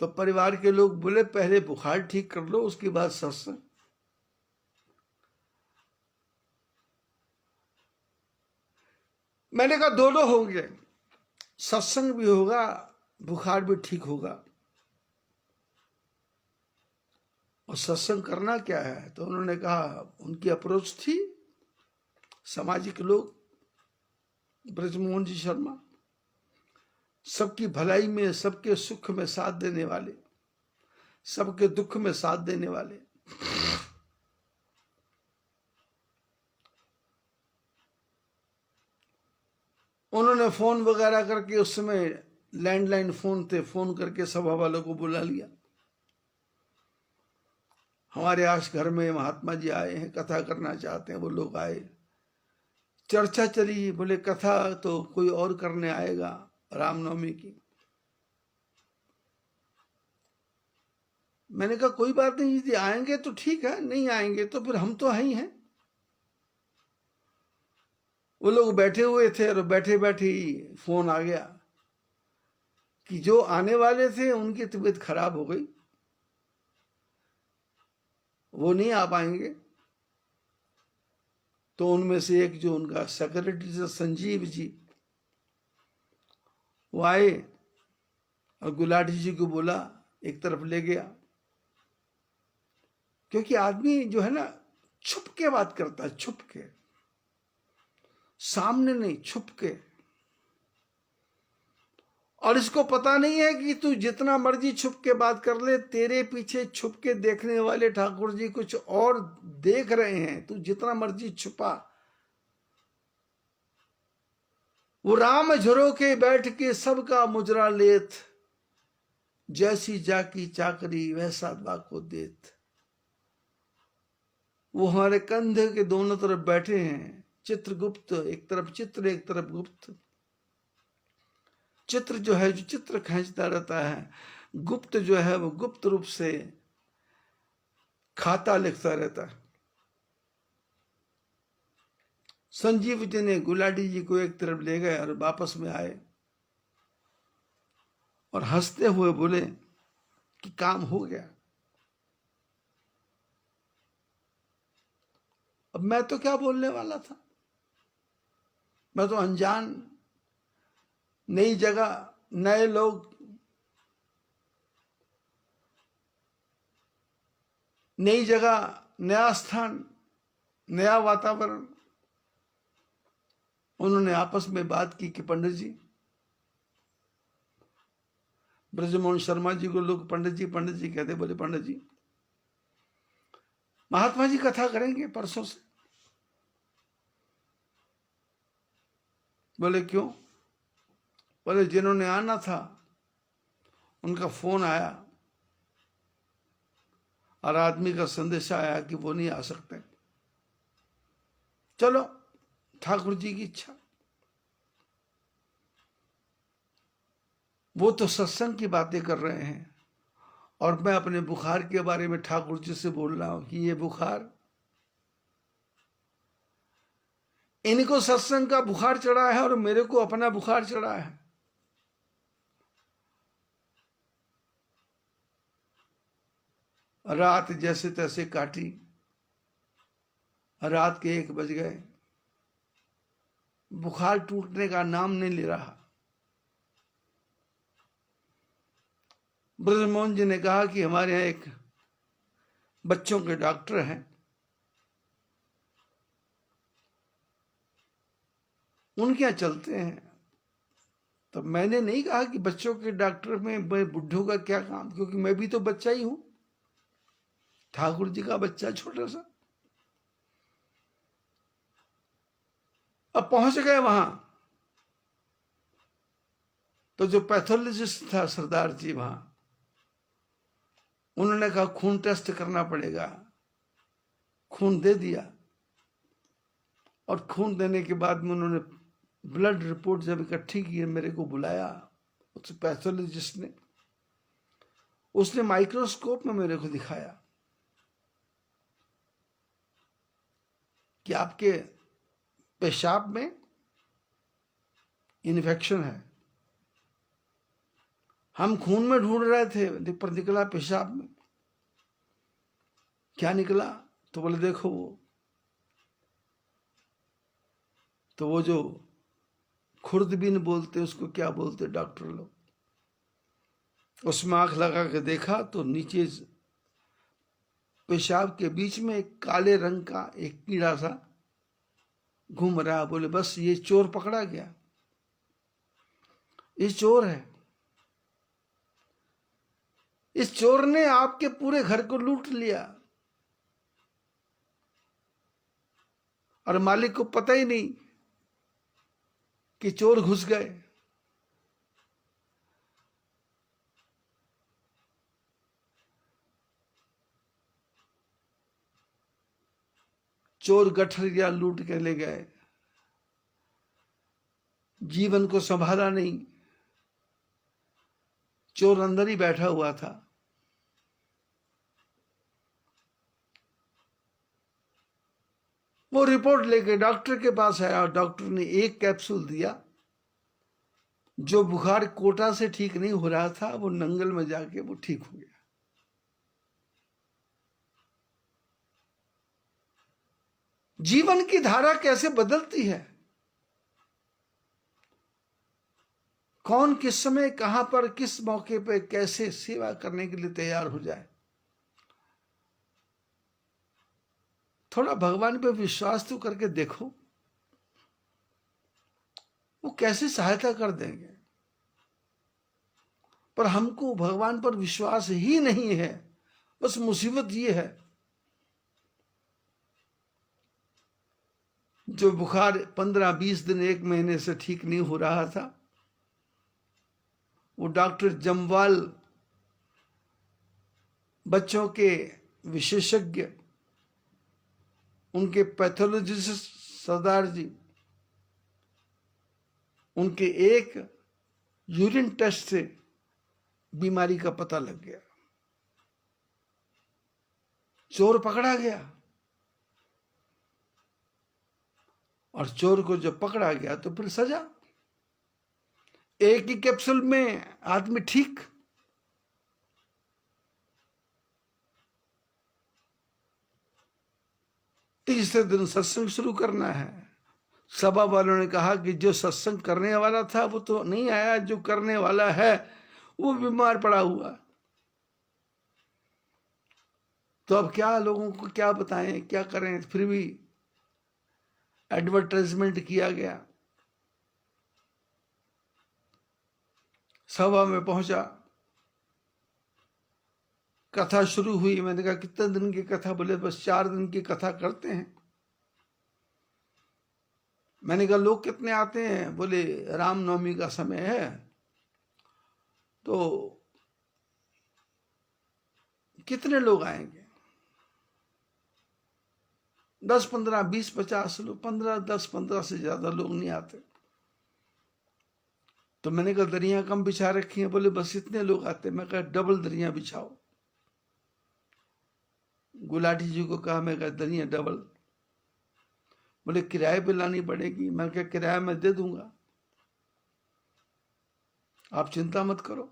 तो परिवार के लोग बोले पहले बुखार ठीक कर लो, उसके बाद सत्संग। मैंने कहा दोनों होंगे, सत्संग भी होगा, बुखार भी ठीक होगा। और सत्संग करना क्या है। तो उन्होंने कहा, उनकी अप्रोच थी, सामाजिक लोग, ब्रजमोहन जी शर्मा, सबकी भलाई में, सबके सुख में साथ देने वाले, सबके दुख में साथ देने वाले। उन्होंने फोन वगैरह करके, उस समय लैंडलाइन फोन थे, फोन करके सभा वालों को बुला लिया। हमारे आज घर में महात्मा जी आए हैं, कथा करना चाहते हैं। वो लोग आए, चर्चा चली। बोले कथा तो कोई और करने आएगा रामनवमी की। मैंने कहा कोई बात नहीं, यदि आएंगे तो ठीक है, नहीं आएंगे तो फिर हम तो ही हैं। वो लोग बैठे हुए थे और बैठे बैठे ही फोन आ गया कि जो आने वाले थे उनकी तबीयत खराब हो गई, वो नहीं आ पाएंगे। तो उनमें से एक जो उनका सेक्रेटरी था संजीव जी, वो आए और गुलाटी जी को बोला, एक तरफ ले गया। क्योंकि आदमी जो है ना, छुप के बात करता है, छुप के, सामने नहीं, छुप के। और इसको पता नहीं है कि तू जितना मर्जी छुप के बात कर ले, तेरे पीछे छुप के देखने वाले ठाकुर जी कुछ और देख रहे हैं। तू जितना मर्जी छुपा, वो राम झरोके बैठ के सबका मुजरा लेत, जैसी जाकी चाकरी वैसा बाको देत। वो हमारे कंधे के दोनों तरफ बैठे हैं, चित्रगुप्त, एक तरफ चित्र एक तरफ गुप्त। चित्र जो है, जो चित्र खींचता रहता है, गुप्त जो है वो गुप्त रूप से खाता लिखता रहता है। संजीव जी ने गुलाटी जी को एक तरफ ले गए और वापस में आए और हंसते हुए बोले कि काम हो गया। अब मैं तो क्या बोलने वाला था, मैं तो अनजान, नई जगह, नए लोग, नई जगह, नया स्थान, नया वातावरण। उन्होंने आपस में बात की कि पंडित जी, ब्रजमोहन शर्मा जी को लोग पंडित जी कहते। बोले पंडित जी, महात्मा जी कथा करेंगे परसों से। बोले क्यों? बोले जिन्होंने आना था उनका फोन आया और आदमी का संदेश आया कि वो नहीं आ सकते। चलो, ठाकुर जी की इच्छा। वो तो सत्संग की बातें कर रहे हैं और मैं अपने बुखार के बारे में ठाकुर जी से बोल रहा हूं कि ये बुखार, इनको सत्संग का बुखार चढ़ा है और मेरे को अपना बुखार चढ़ा है। रात जैसे तैसे काटी, रात के 1 बज गए, बुखार टूटने का नाम नहीं ले रहा। ब्रजमोहन जी ने कहा कि हमारे यहाँ एक बच्चों के डॉक्टर हैं, उनके यहाँ चलते हैं। तो मैंने नहीं कहा कि बच्चों के डॉक्टर में बुढ़ों का क्या काम, क्योंकि मैं भी तो बच्चा ही हूं, ठाकुर जी का बच्चा छोटा सा। अब पहुंच गए वहां तो जो पैथोलॉजिस्ट था सरदार जी वहां, उन्होंने कहा खून टेस्ट करना पड़ेगा। खून दे दिया और खून देने के बाद में उन्होंने ब्लड रिपोर्ट जब इकट्ठी की, मेरे को बुलाया उस पैथोलॉजिस्ट ने। उसने माइक्रोस्कोप में मेरे को दिखाया कि आपके पेशाब में इन्फेक्शन है। हम खून में ढूंढ रहे थे पर निकला पेशाब में। क्या निकला? तो बोले देखो वो जो खुर्दबीन बोलते उसको क्या बोलते डॉक्टर लोग, उसमें आंख लगा के देखा तो नीचे पेशाब के बीच में एक काले रंग का एक कीड़ा सा घूम रहा। बोले बस ये चोर पकड़ा गया, ये चोर है। इस चोर ने आपके पूरे घर को लूट लिया और मालिक को पता ही नहीं कि चोर घुस गए। चोर गठरिया लूट के ले गए, जीवन को संभाला नहीं, चोर अंदर ही बैठा हुआ था। वो रिपोर्ट लेके डॉक्टर के पास आया और डॉक्टर ने एक कैप्सूल दिया। जो बुखार कोटा से ठीक नहीं हो रहा था वो नंगल में जाके वो ठीक हो गया। जीवन की धारा कैसे बदलती है, कौन किस समय कहां पर किस मौके पर कैसे सेवा करने के लिए तैयार हो जाए। थोड़ा भगवान पे विश्वास तो करके देखो, वो कैसे सहायता कर देंगे। पर हमको भगवान पर विश्वास ही नहीं है। बस मुसीबत ये है, जो बुखार 15-20 दिन 1 महीने से ठीक नहीं हो रहा था, वो डॉक्टर जमवाल, बच्चों के विशेषज्ञ, उनके पैथोलॉजिस्ट सरदार जी, उनके एक यूरिन टेस्ट से बीमारी का पता लग गया। चोर पकड़ा गया, और चोर को जब पकड़ा गया तो फिर सजा। एक ही कैप्सूल में आदमी ठीक। तीसरे दिन सत्संग शुरू करना है। सभा वालों ने कहा कि जो सत्संग करने वाला था वो तो नहीं आया, जो करने वाला है वो बीमार पड़ा हुआ। तो अब क्या लोगों को क्या बताएं, क्या करें? फिर भी एडवर्टाइजमेंट किया गया। सभा में पहुंचा, कथा शुरू हुई। मैंने कहा कितने दिन की कथा? बोले बस 4 दिन की कथा करते हैं। मैंने कहा लोग कितने आते हैं? बोले रामनवमी का समय है तो कितने लोग आएंगे? 10, 15, 20, 50 लोग। 15, 10, 15 से ज्यादा लोग नहीं आते। तो मैंने कहा दरियां कम बिछा रखी हैं? बोले बस इतने लोग आते। मैं कहा डबल दरियां बिछाओ। गुलाटी जी को कहा, मैं कहा दरियां डबल। बोले किराए पे लानी पड़ेगी। मैं कहा किराया मैं दे दूंगा, आप चिंता मत करो।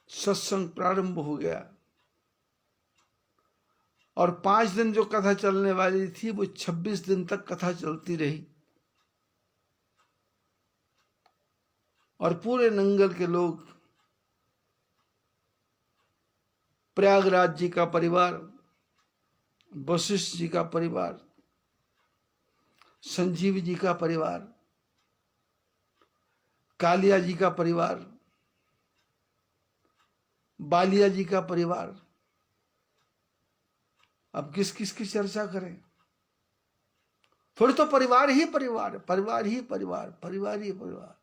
सत्संग प्रारंभ हो गया, और 5 दिन जो कथा चलने वाली थी वो 26 दिन तक कथा चलती रही। और पूरे नंगल के लोग, प्रयागराज जी का परिवार, वशिष्ठ जी का परिवार, संजीव जी का परिवार, कालिया जी का परिवार, बालिया जी का परिवार, अब किस किस की चर्चा करें? फिर तो परिवार ही परिवार, परिवार ही परिवार, परिवार ही परिवार।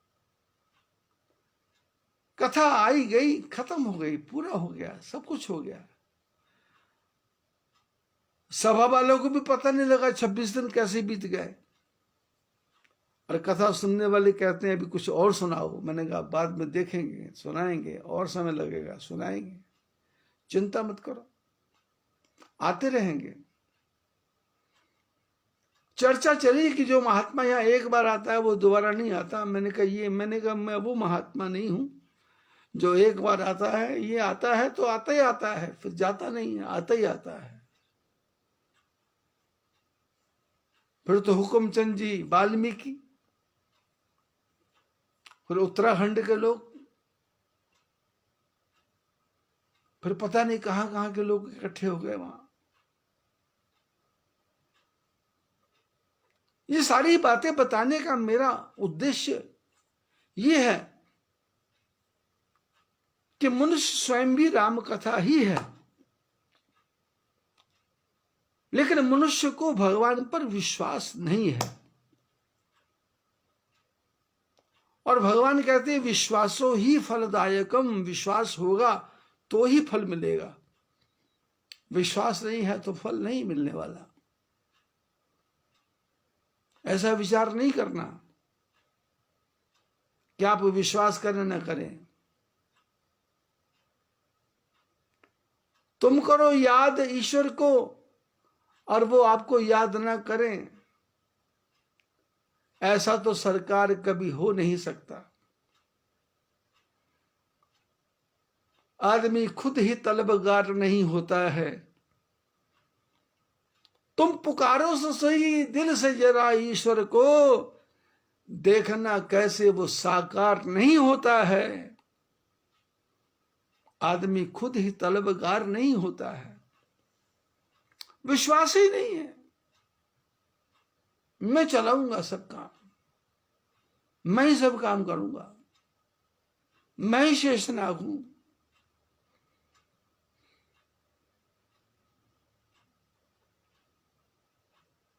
कथा आई गई, खत्म हो गई, पूरा हो गया, सब कुछ हो गया। सभा वालों को भी पता नहीं लगा 26 दिन कैसे बीत गए। और कथा सुनने वाले कहते हैं अभी कुछ और सुनाओ। मैंने कहा बाद में देखेंगे, सुनाएंगे, और समय लगेगा, सुनाएंगे, चिंता मत करो, आते रहेंगे। चर्चा चली कि जो महात्मा यहाँ एक बार आता है वो दोबारा नहीं आता। मैंने कहा मैं वो महात्मा नहीं हूं जो एक बार आता है। ये आता है तो आता ही आता है, फिर जाता नहीं है, आता ही आता है। फिर तो हुक्मचंद जी, वाल्मीकि, फिर उत्तराखंड के लोग, फिर पता नहीं कहां कहां के लोग इकट्ठे हो गए वहां। ये सारी बातें बताने का मेरा उद्देश्य ये है कि मनुष्य स्वयं भी राम कथा ही है, लेकिन मनुष्य को भगवान पर विश्वास नहीं है। और भगवान कहते हैं विश्वासो ही फलदायकम, विश्वास होगा तो ही फल मिलेगा, विश्वास नहीं है तो फल नहीं मिलने वाला। ऐसा विचार नहीं करना कि आप विश्वास करें न करें। तुम करो याद ईश्वर को और वो आपको याद ना करें, ऐसा तो सरकार कभी हो नहीं सकता। आदमी खुद ही तलबगार नहीं होता है। तुम पुकारो तो सही दिल से जरा ईश्वर को, देखना कैसे वो साकार नहीं होता है। आदमी खुद ही तलबगार नहीं होता है, विश्वास ही नहीं है। मैं चलाऊंगा सब काम, मैं ही सब काम करूंगा, मैं ही शेषनाग हूं।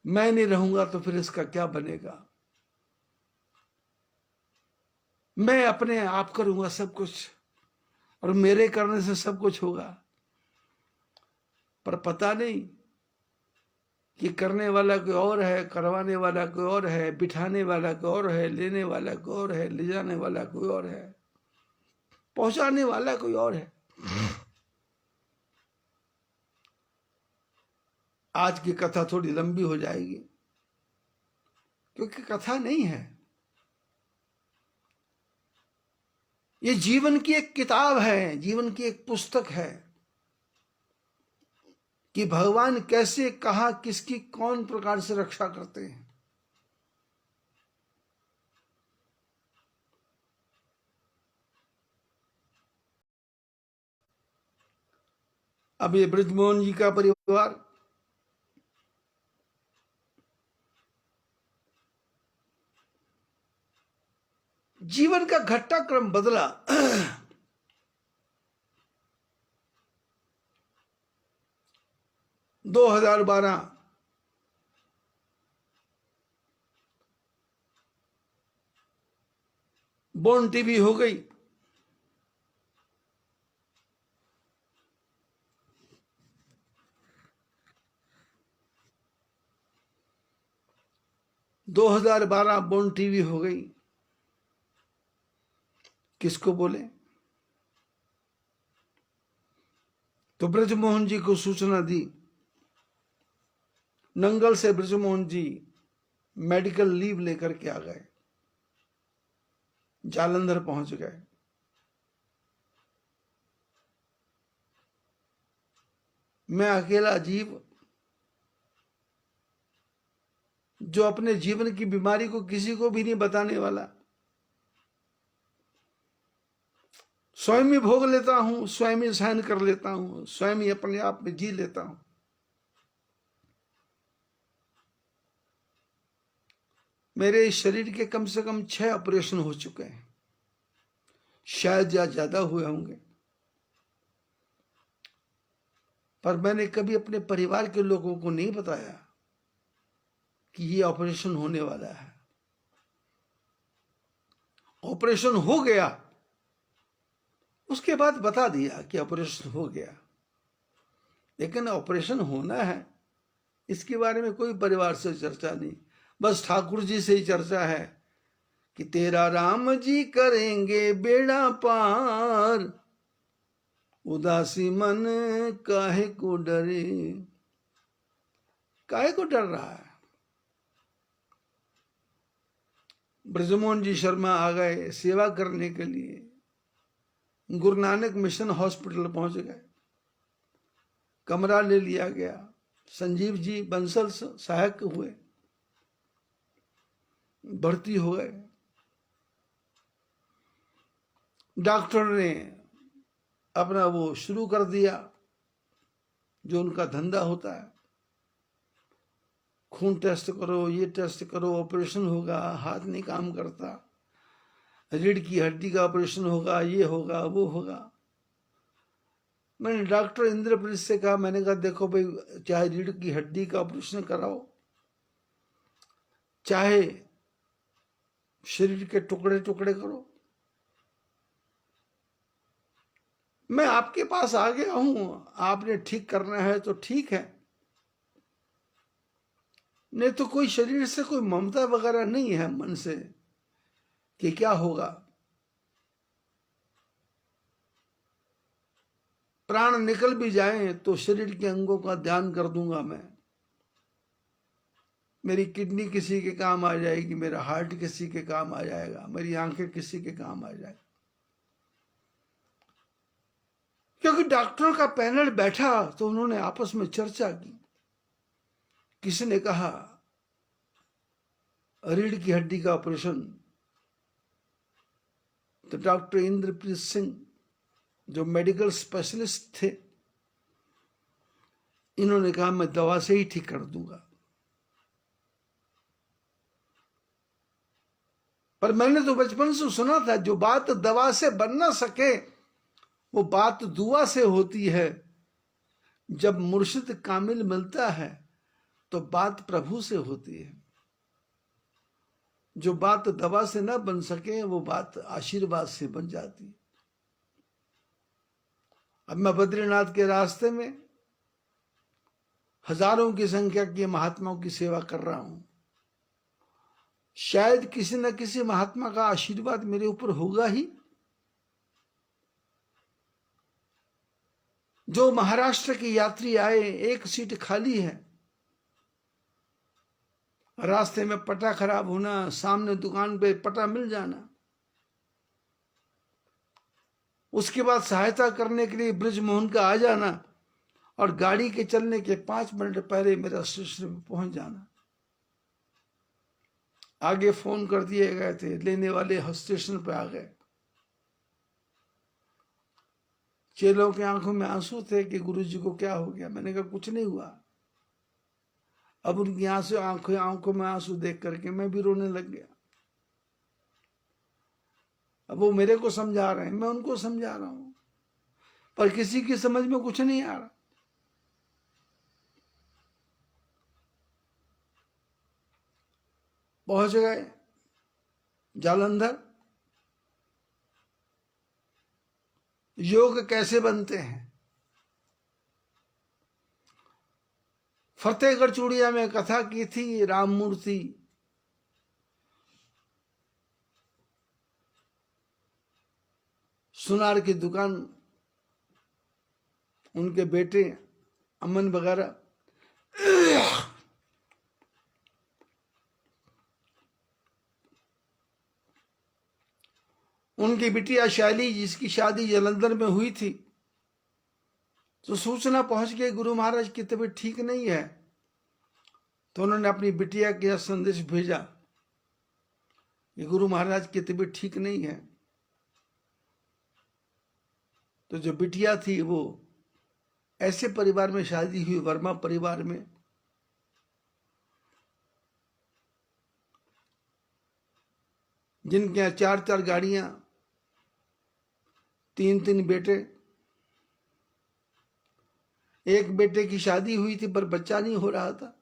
मैं नहीं रहूंगा तो फिर इसका क्या बनेगा? मैं अपने आप करूंगा सब कुछ और मेरे करने से सब कुछ होगा। पर पता नहीं कि करने वाला कोई और है, करवाने वाला कोई और है, बिठाने वाला कोई और है, लेने वाला कोई और है, ले जाने वाला कोई और है। पहुंचाने वाला कोई और है। आज की कथा थोड़ी लंबी हो जाएगी, क्योंकि कथा नहीं है, ये जीवन की एक किताब है, जीवन की एक पुस्तक है कि भगवान कैसे, कहां, किसकी, कौन प्रकार से रक्षा करते हैं। अब ये ब्रजमोहन जी का परिवार जीवन का घटनाक्रम बदला। 2012 बॉर्न टीवी हो गई। बॉर्न टीवी हो गई। किसको बोले? तो ब्रजमोहन जी को सूचना दी। नंगल से ब्रजमोहन जी मेडिकल लीव लेकर के आ गए, जालंधर पहुंच गए। मैं अकेला जीव जो अपने जीवन की बीमारी को किसी को भी नहीं बताने वाला, स्वयं ही भोग लेता हूं, स्वयं ही सहन कर लेता हूं, स्वयं ही अपने आप में जी लेता हूं। मेरे इस शरीर के कम से कम 6 ऑपरेशन हो चुके हैं, शायद या ज्यादा हुए होंगे, पर मैंने कभी अपने परिवार के लोगों को नहीं बताया कि ये ऑपरेशन होने वाला है। ऑपरेशन हो गया, उसके बाद बता दिया कि ऑपरेशन हो गया, लेकिन ऑपरेशन होना है इसके बारे में कोई परिवार से चर्चा नहीं। बस ठाकुर जी से ही चर्चा है कि तेरा राम जी करेंगे बेड़ा पार, उदासी मन काहे को डरे। काहे को डर रहा है? ब्रजमोहन जी शर्मा आ गए सेवा करने के लिए, गुरु नानक मिशन हॉस्पिटल पहुंच गए, कमरा ले लिया गया, संजीव जी बंसल सहायक हुए, भर्ती हो गए। डॉक्टर ने अपना वो शुरू कर दिया जो उनका धंधा होता है, खून टेस्ट करो, ये टेस्ट करो, ऑपरेशन होगा, हाथ नहीं काम करता, रीढ़ की हड्डी का ऑपरेशन होगा, ये होगा, वो होगा। मैंने डॉक्टर इंद्रप्रीत से कहा, मैंने कहा देखो भाई, चाहे रीढ़ की हड्डी का ऑपरेशन कराओ, चाहे शरीर के टुकड़े टुकड़े करो, मैं आपके पास आ गया हूं, आपने ठीक करना है तो ठीक है, नहीं तो कोई शरीर से कोई ममता वगैरह नहीं है मन से कि क्या होगा। प्राण निकल भी जाए तो शरीर के अंगों का ध्यान कर दूंगा मैं। मेरी किडनी किसी के काम आ जाएगी, मेरा हार्ट किसी के काम आ जाएगा, मेरी आंखें किसी के काम आ जाएगी। क्योंकि डॉक्टरों का पैनल बैठा तो उन्होंने आपस में चर्चा की। किसी ने कहा रीढ़ की हड्डी का ऑपरेशन, तो डॉक्टर इंद्रप्रीत सिंह जो मेडिकल स्पेशलिस्ट थे, इन्होंने कहा मैं दवा से ही ठीक कर दूंगा। पर मैंने तो बचपन से सुना था, जो बात दवा से बन ना सके वो बात दुआ से होती है। जब मुर्शिद कामिल मिलता है तो बात प्रभु से होती है। जो बात दवा से ना बन सके वो बात आशीर्वाद से बन जाती है। अब मैं बद्रीनाथ के रास्ते में हजारों की संख्या के महात्माओं की सेवा कर रहा हूं। शायद किसी न किसी महात्मा का आशीर्वाद मेरे ऊपर होगा ही। जो महाराष्ट्र की यात्री आए, एक सीट खाली है, रास्ते में पटा खराब होना, सामने दुकान पे पटा मिल जाना, उसके बाद सहायता करने के लिए ब्रिजमोहन का आ जाना और गाड़ी के चलने के 5 मिनट पहले मेरा स्टेशन पे पहुंच जाना। आगे फोन कर दिए गए थे, लेने वाले स्टेशन पे आ गए। चेलों की आंखों में आंसू थे कि गुरुजी को क्या हो गया। मैंने कहा कुछ नहीं हुआ। अब उनकी आंखों में आंसू देख करके मैं भी रोने लग गया। अब वो मेरे को समझा रहे हैं, मैं उनको समझा रहा हूं, पर किसी की समझ में कुछ नहीं आ रहा। पहुंच गए जालंधर। योग कैसे बनते हैं, फतेहगढ़ चूड़िया में कथा की थी। राममूर्ति सुनार की दुकान, उनके बेटे अमन वगैरह, उनकी बिटिया शैली जिसकी शादी जालंधर में हुई थी, तो सूचना पहुंच गई गुरु महाराज की तबीयत ठीक नहीं है। तो उन्होंने अपनी बिटिया के यह संदेश भेजा कि गुरु महाराज की तबीयत ठीक नहीं है। तो जो बिटिया थी वो ऐसे परिवार में शादी हुई, वर्मा परिवार में, जिनके यहाँ 4-4 गाड़ियां, 3-3 बेटे। एक बेटे की शादी हुई थी पर बच्चा नहीं हो रहा था,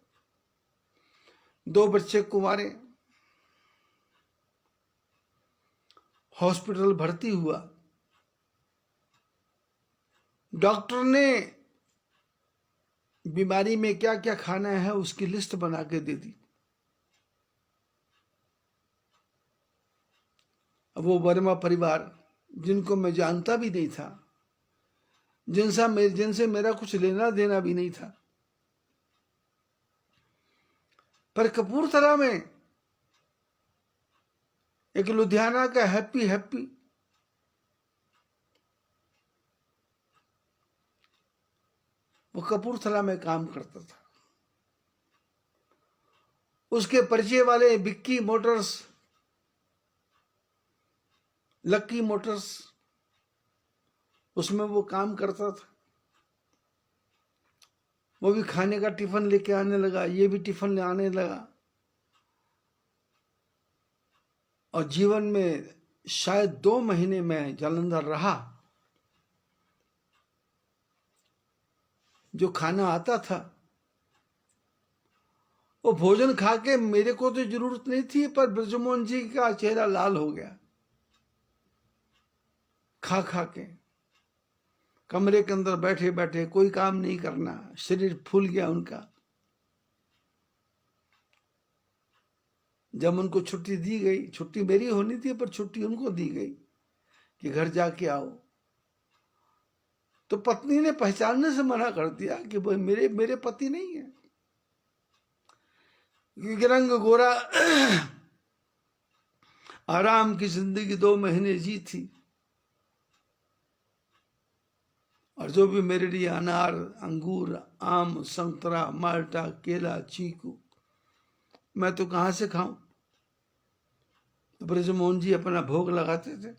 2 बच्चे कुंवारे। हॉस्पिटल भर्ती हुआ, डॉक्टर ने बीमारी में क्या क्या खाना है उसकी लिस्ट बना के दे दी। अब वो वर्मा परिवार, जिनको मैं जानता भी नहीं था, जिनसे मेरा कुछ लेना देना भी नहीं था, पर कपूरथला में एक लुधियाना का हैप्पी वो कपूरथला में काम करता था। उसके परिचय वाले बिक्की मोटर्स, लक्की मोटर्स, उसमें वो काम करता था। वो भी खाने का टिफिन लेके आने लगा, ये भी टिफिन ले आने लगा। और जीवन में शायद 2 महीने में जालंधर रहा। जो खाना आता था वो भोजन खा के मेरे को तो जरूरत नहीं थी, पर ब्रजमोहन जी का चेहरा लाल हो गया खा खा के। कमरे के अंदर बैठे बैठे कोई काम नहीं करना, शरीर फूल गया उनका। जब उनको छुट्टी दी गई, छुट्टी मेरी होनी थी पर छुट्टी उनको दी गई कि घर जाके आओ, तो पत्नी ने पहचानने से मना कर दिया कि वो मेरे पति नहीं है, क्योंकि रंग गोरा आराम की जिंदगी 2 महीने जी थी। और जो भी मेरे लिए अनार, अंगूर, आम, संतरा, माल्टा, केला, चीकू, मैं तो कहां से खाऊं। तो ब्रजमोहन जी अपना भोग लगाते थे,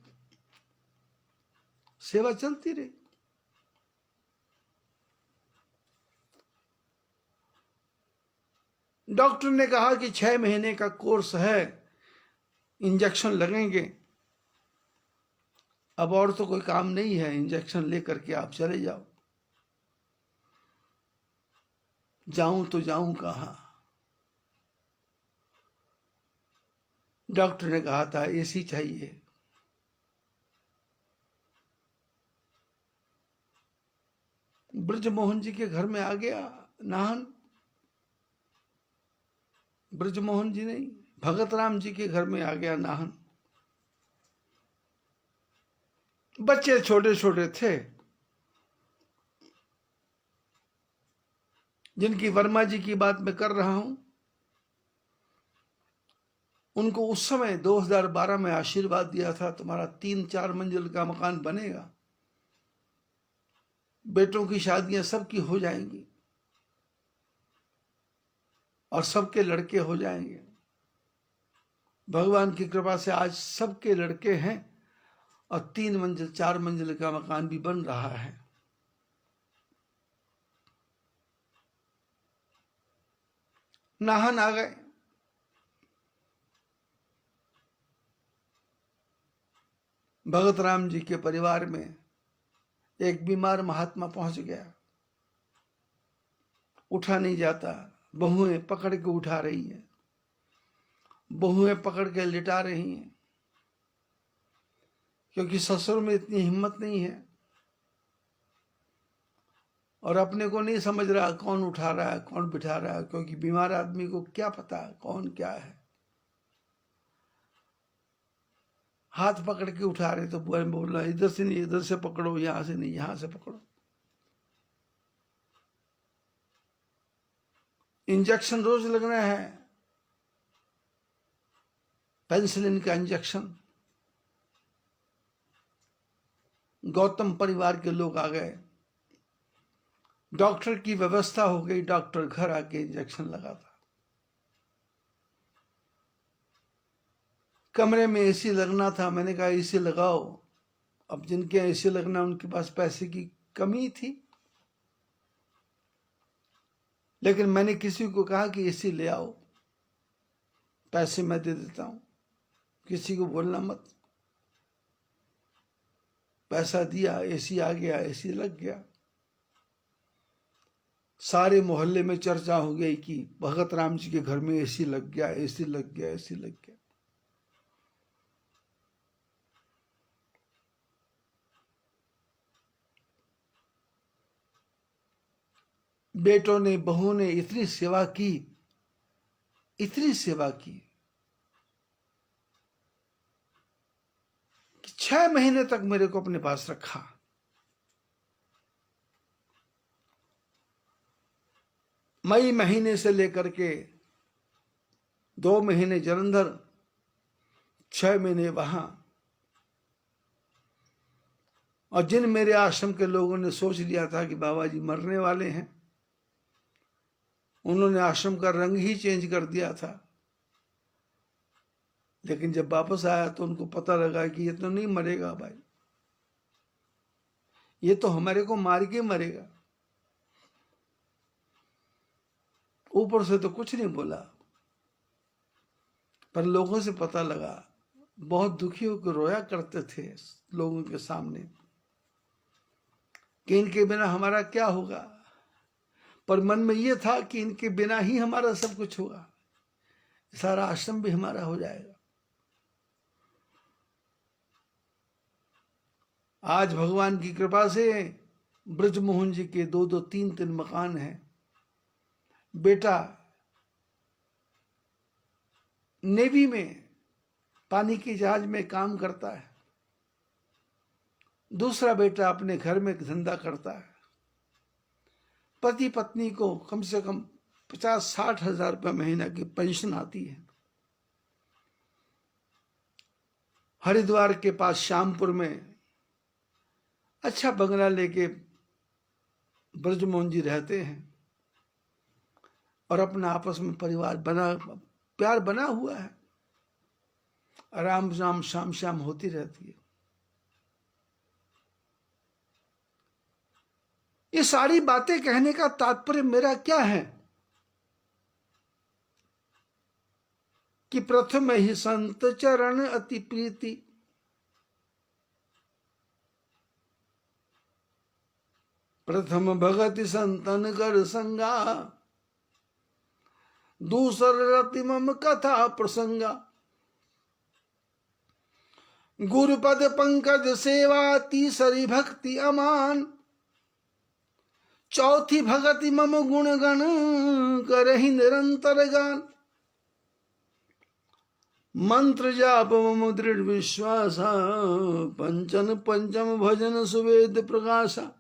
सेवा चलती रही। डॉक्टर ने कहा कि 6 महीने का कोर्स है, इंजेक्शन लगेंगे, अब और तो कोई काम नहीं है, इंजेक्शन लेकर के आप चले जाओ। जाऊं तो जाऊं कहां। डॉक्टर ने कहा था एसी चाहिए। ब्रजमोहन जी के घर में आ गया नाहन। ब्रजमोहन जी नहीं, भगत राम जी के घर में आ गया नाहन। बच्चे छोटे छोटे थे, जिनकी वर्मा जी की बात मैं कर रहा हूं, उनको उस समय 2012 में आशीर्वाद दिया था, तुम्हारा 3-4 मंजिल का मकान बनेगा, बेटों की शादियां सबकी हो जाएंगी और सबके लड़के हो जाएंगे। भगवान की कृपा से आज सबके लड़के हैं और 3 मंजिल 4 मंजिल का मकान भी बन रहा है। नाहन आ गए। भगत राम जी के परिवार में एक बीमार महात्मा पहुंच गया, उठा नहीं जाता, बहुएं पकड़ के उठा रही हैं, बहुएं पकड़ के लिटा रही हैं, क्योंकि ससुर में इतनी हिम्मत नहीं है और अपने को नहीं समझ रहा कौन उठा रहा है कौन बिठा रहा है, क्योंकि बीमार आदमी को क्या पता कौन क्या है। हाथ पकड़ के उठा रहे तो बोल रहा इधर से नहीं इधर से पकड़ो, यहां से नहीं यहां से पकड़ो। इंजेक्शन रोज लगना है, पेंसिलिन का इंजेक्शन। गौतम परिवार के लोग आ गए, डॉक्टर की व्यवस्था हो गई, डॉक्टर घर आके इंजेक्शन लगाता। कमरे में एसी लगना था, मैंने कहा एसी लगाओ। अब जिनके एसी लगना उनके पास पैसे की कमी थी, लेकिन मैंने किसी को कहा कि एसी ले आओ, पैसे मैं दे देता हूं, किसी को बोलना मत। पैसा दिया, एसी आ गया, एसी लग गया। सारे मोहल्ले में चर्चा हो गई कि भगत राम जी के घर में एसी लग गया, एसी लग गया, एसी लग गया। बेटों ने बहू ने इतनी सेवा की, इतनी सेवा की कि 6 महीने तक मेरे को अपने पास रखा। मई महीने से लेकर के 2 महीने जलंधर, 6 महीने वहां। और जिन मेरे आश्रम के लोगों ने सोच लिया था कि बाबा जी मरने वाले हैं, उन्होंने आश्रम का रंग ही चेंज कर दिया था। लेकिन जब वापस आया तो उनको पता लगा कि ये तो नहीं मरेगा भाई, ये तो हमारे को मार के मरेगा। ऊपर से तो कुछ नहीं बोला, पर लोगों से पता लगा, बहुत दुखी होकर रोया करते थे लोगों के सामने कि इनके बिना हमारा क्या होगा। पर मन में ये था कि इनके बिना ही हमारा सब कुछ होगा, सारा आश्रम भी हमारा हो जाएगा। आज भगवान की कृपा से ब्रजमोहन जी के 2-2, 3-3 मकान हैं। बेटा नेवी में पानी की जहाज में काम करता है, दूसरा बेटा अपने घर में धंधा करता है। पति पत्नी को कम से कम 50-60 हजार रुपये महीना की पेंशन आती है। हरिद्वार के पास श्यामपुर में अच्छा बंगला लेके ब्रजमोहन जी रहते हैं और अपना आपस में परिवार बना, प्यार बना हुआ है, आराम शाम शाम शाम होती रहती है। ये सारी बातें कहने का तात्पर्य मेरा क्या है कि प्रथम ही संत चरण अति प्रीति, प्रथम भगति संतन कर संगा, दूसर रति मम कथा प्रसंगा, गुरुपद पंकज सेवा, तीसरी भक्ति अमान, चौथी भगति मम गुण गण करहि निरंतर गान, मंत्र जाप मम दृढ़ विश्वासा, पंचन पंचम भजन सुवेद प्रकाशा,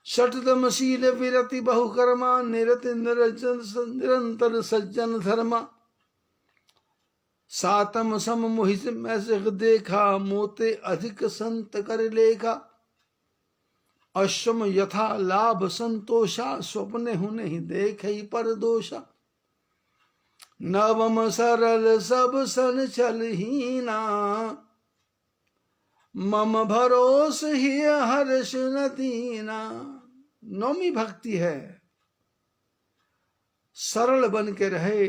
शठतमशील विरति बहुकर्मा निरति निरंतर सज्जन धर्मा सातम सम मोहित में देखा मोते अधिक संत कर लेखा अश्वम यथा लाभ संतोषा स्वप्ने हुने ही देख ही पर दोषा नवम सरल सब सन चल हीना मम भरोस ही हर्ष न दीना। नौमी भक्ति है सरल बन के रहे,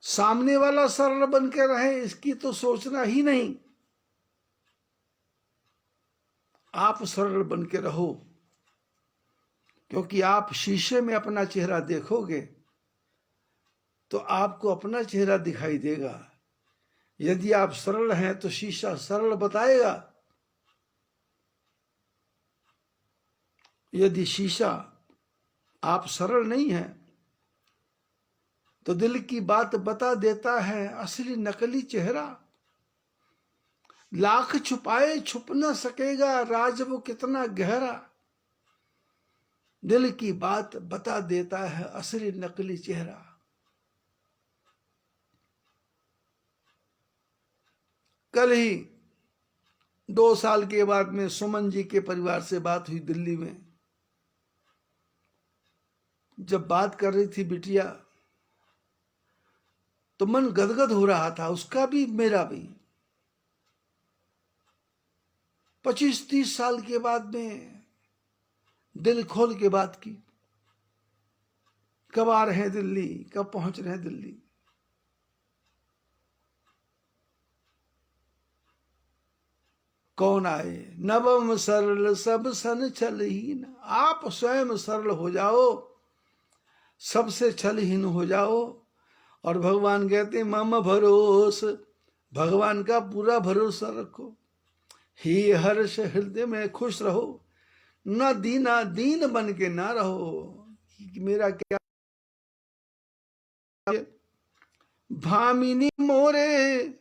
सामने वाला सरल बन के रहे इसकी तो सोचना ही नहीं, आप सरल बन के रहो। क्योंकि आप शीशे में अपना चेहरा देखोगे तो आपको अपना चेहरा दिखाई देगा। यदि आप सरल हैं तो शीशा सरल बताएगा, यदि शीशा आप सरल नहीं है तो दिल की बात बता देता है असली नकली चेहरा। लाख छुपाए छुप न सकेगा राज वो कितना गहरा, दिल की बात बता देता है असली नकली चेहरा। कल ही 2 साल के बाद में सुमन जी के परिवार से बात हुई दिल्ली में। जब बात कर रही थी बिटिया तो मन गदगद हो रहा था, उसका भी मेरा भी। 25-30 साल के बाद में दिल खोल के बात की, कब आ रहे हैं दिल्ली, कब पहुंच रहे हैं दिल्ली। कौन आए, नवम सरल सब सन छलहीन। आप स्वयं सरल हो जाओ, सबसे छलहीन हो जाओ। और भगवान कहते मम भरोस, भगवान का पूरा भरोसा रखो। ही हर्ष हृदय में खुश रहो, न दीना दीन बन के ना रहो कि मेरा क्या। भामिनी मोरे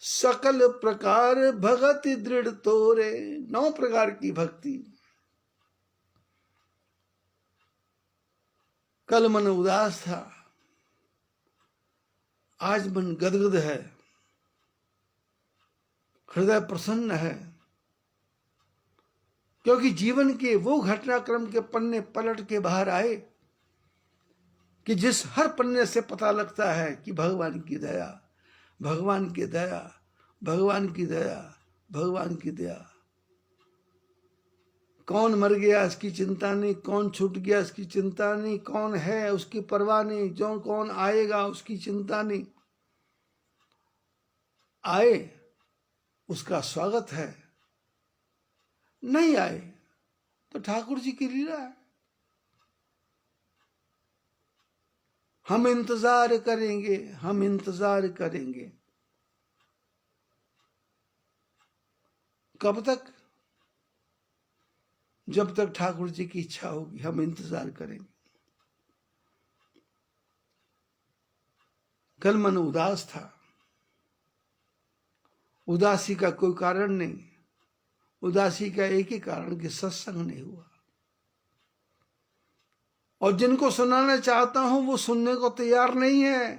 सकल प्रकार भगति दृढ़ तोरे। 9 प्रकार की भक्ति। कल मन उदास था, आज मन गदगद है, हृदय प्रसन्न है। क्योंकि जीवन के वो घटनाक्रम के पन्ने पलट के बाहर आए कि जिस हर पन्ने से पता लगता है कि भगवान की दया, भगवान की दया, भगवान की दया, भगवान की दया। कौन मर गया इसकी चिंता नहीं, कौन छूट गया इसकी चिंता नहीं, कौन है उसकी परवाह नहीं, जो कौन आएगा उसकी चिंता नहीं। आए उसका स्वागत है, नहीं आए तो ठाकुर जी की लीला है। हम इंतजार करेंगे, हम इंतजार करेंगे। कब तक? जब तक ठाकुर जी की इच्छा होगी हम इंतजार करेंगे। कल मन उदास था, उदासी का कोई कारण नहीं, उदासी का एक ही कारण कि सत्संग नहीं हुआ। और जिनको सुनाना चाहता हूं वो सुनने को तैयार नहीं है।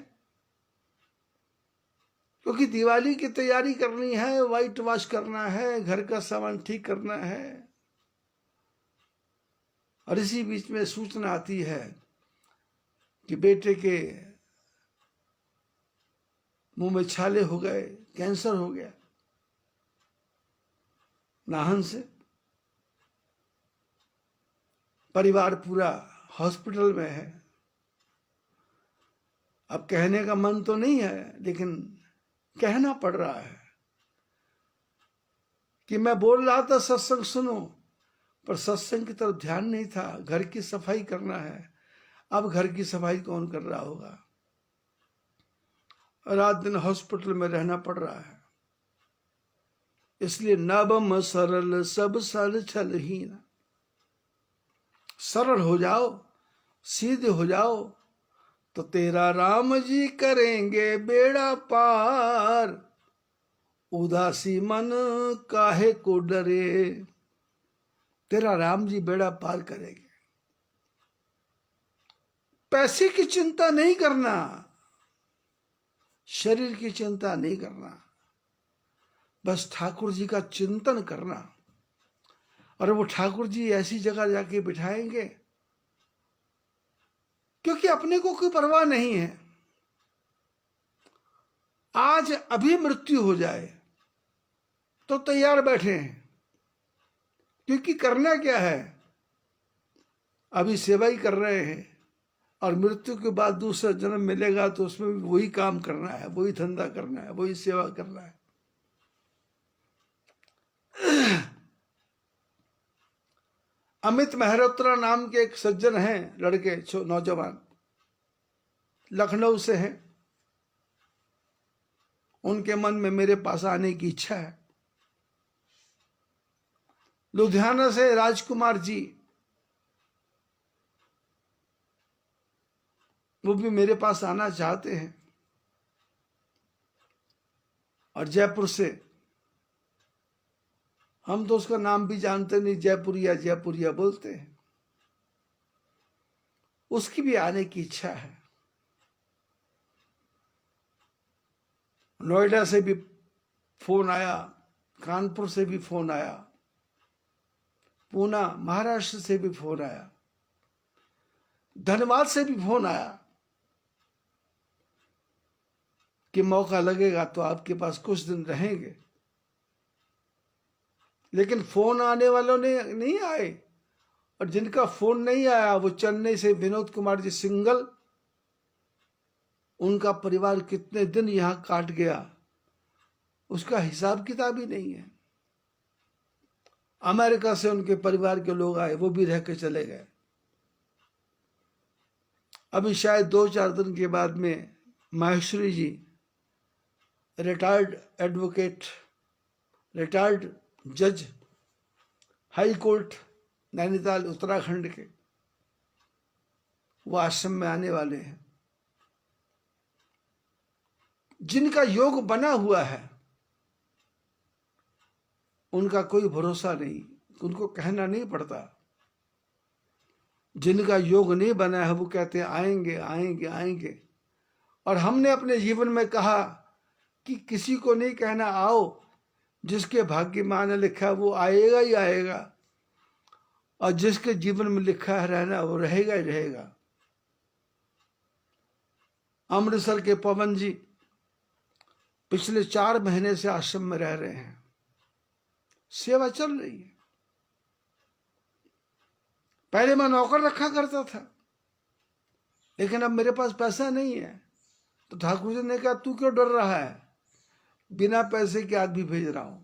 क्योंकि दिवाली की तैयारी करनी है, व्हाइट वॉश करना है, घर का सामान ठीक करना है। और इसी बीच में सूचना आती है कि बेटे के मुंह में छाले हो गए, कैंसर हो गया। नाहन से परिवार पूरा हॉस्पिटल में है। अब कहने का मन तो नहीं है, लेकिन कहना पड़ रहा है कि मैं बोल रहा था सत्संग सुनो, पर सत्संग की तरफ ध्यान नहीं था। घर की सफाई करना है। अब घर की सफाई कौन कर रहा होगा? रात दिन हॉस्पिटल में रहना पड़ रहा है। इसलिए नवम सरल सब सन छलहीन। सरल हो जाओ, सीधे हो जाओ तो तेरा राम जी करेंगे बेड़ा पार। उदासी मन काहे को डरे, तेरा राम जी बेड़ा पार करेंगे। पैसे की चिंता नहीं करना, शरीर की चिंता नहीं करना, बस ठाकुर जी का चिंतन करना। और वो ठाकुर जी ऐसी जगह जाके बिठाएंगे, क्योंकि अपने को कोई परवाह नहीं है। आज अभी मृत्यु हो जाए तो तैयार बैठे हैं, क्योंकि करना क्या है, अभी सेवा ही कर रहे हैं, और मृत्यु के बाद दूसरा जन्म मिलेगा तो उसमें भी वही काम करना है, वही धंधा करना है, वही सेवा करना है। अमित मेहरोत्रा नाम के एक सज्जन हैं, लड़के नौजवान, लखनऊ से हैं। उनके मन में मेरे पास आने की इच्छा है। लुधियाना से राजकुमार जी, वो भी मेरे पास आना चाहते हैं। और जयपुर से, हम तो उसका नाम भी जानते नहीं, जयपुरिया जयपुरिया बोलते हैं, उसकी भी आने की इच्छा है। नोएडा से भी फोन आया, कानपुर से भी फोन आया, पूना महाराष्ट्र से भी फोन आया, धनबाद से भी फोन आया कि मौका लगेगा तो आपके पास कुछ दिन रहेंगे। लेकिन फोन आने वालों ने नहीं आए, और जिनका फोन नहीं आया वो चेन्नई से विनोद कुमार जी सिंगल, उनका परिवार कितने दिन यहां काट गया उसका हिसाब किताब ही नहीं है। अमेरिका से उनके परिवार के लोग आए, वो भी रह के चले गए। अभी शायद 2-4 दिन के बाद में माहेश्वरी जी, रिटायर्ड एडवोकेट, रिटायर्ड जज, हाई कोर्ट नैनीताल उत्तराखंड के, वो आश्रम में आने वाले हैं। जिनका योग बना हुआ है उनका कोई भरोसा नहीं, उनको कहना नहीं पड़ता। जिनका योग नहीं बना है वो कहते हैं आएंगे आएंगे आएंगे। और हमने अपने जीवन में कहा कि किसी को नहीं कहना आओ, जिसके भाग्य में आने लिखा है वो आएगा ही आएगा, और जिसके जीवन में लिखा है रहना वो रहेगा ही रहेगा। अमृतसर के पवन जी पिछले 4 महीने से आश्रम में रह रहे हैं, सेवा चल रही है। पहले मैं नौकर रखा करता था, लेकिन अब मेरे पास पैसा नहीं है, तो ठाकुर जी ने कहा तू क्यों डर रहा है, बिना पैसे के आदमी भेज रहा हूं।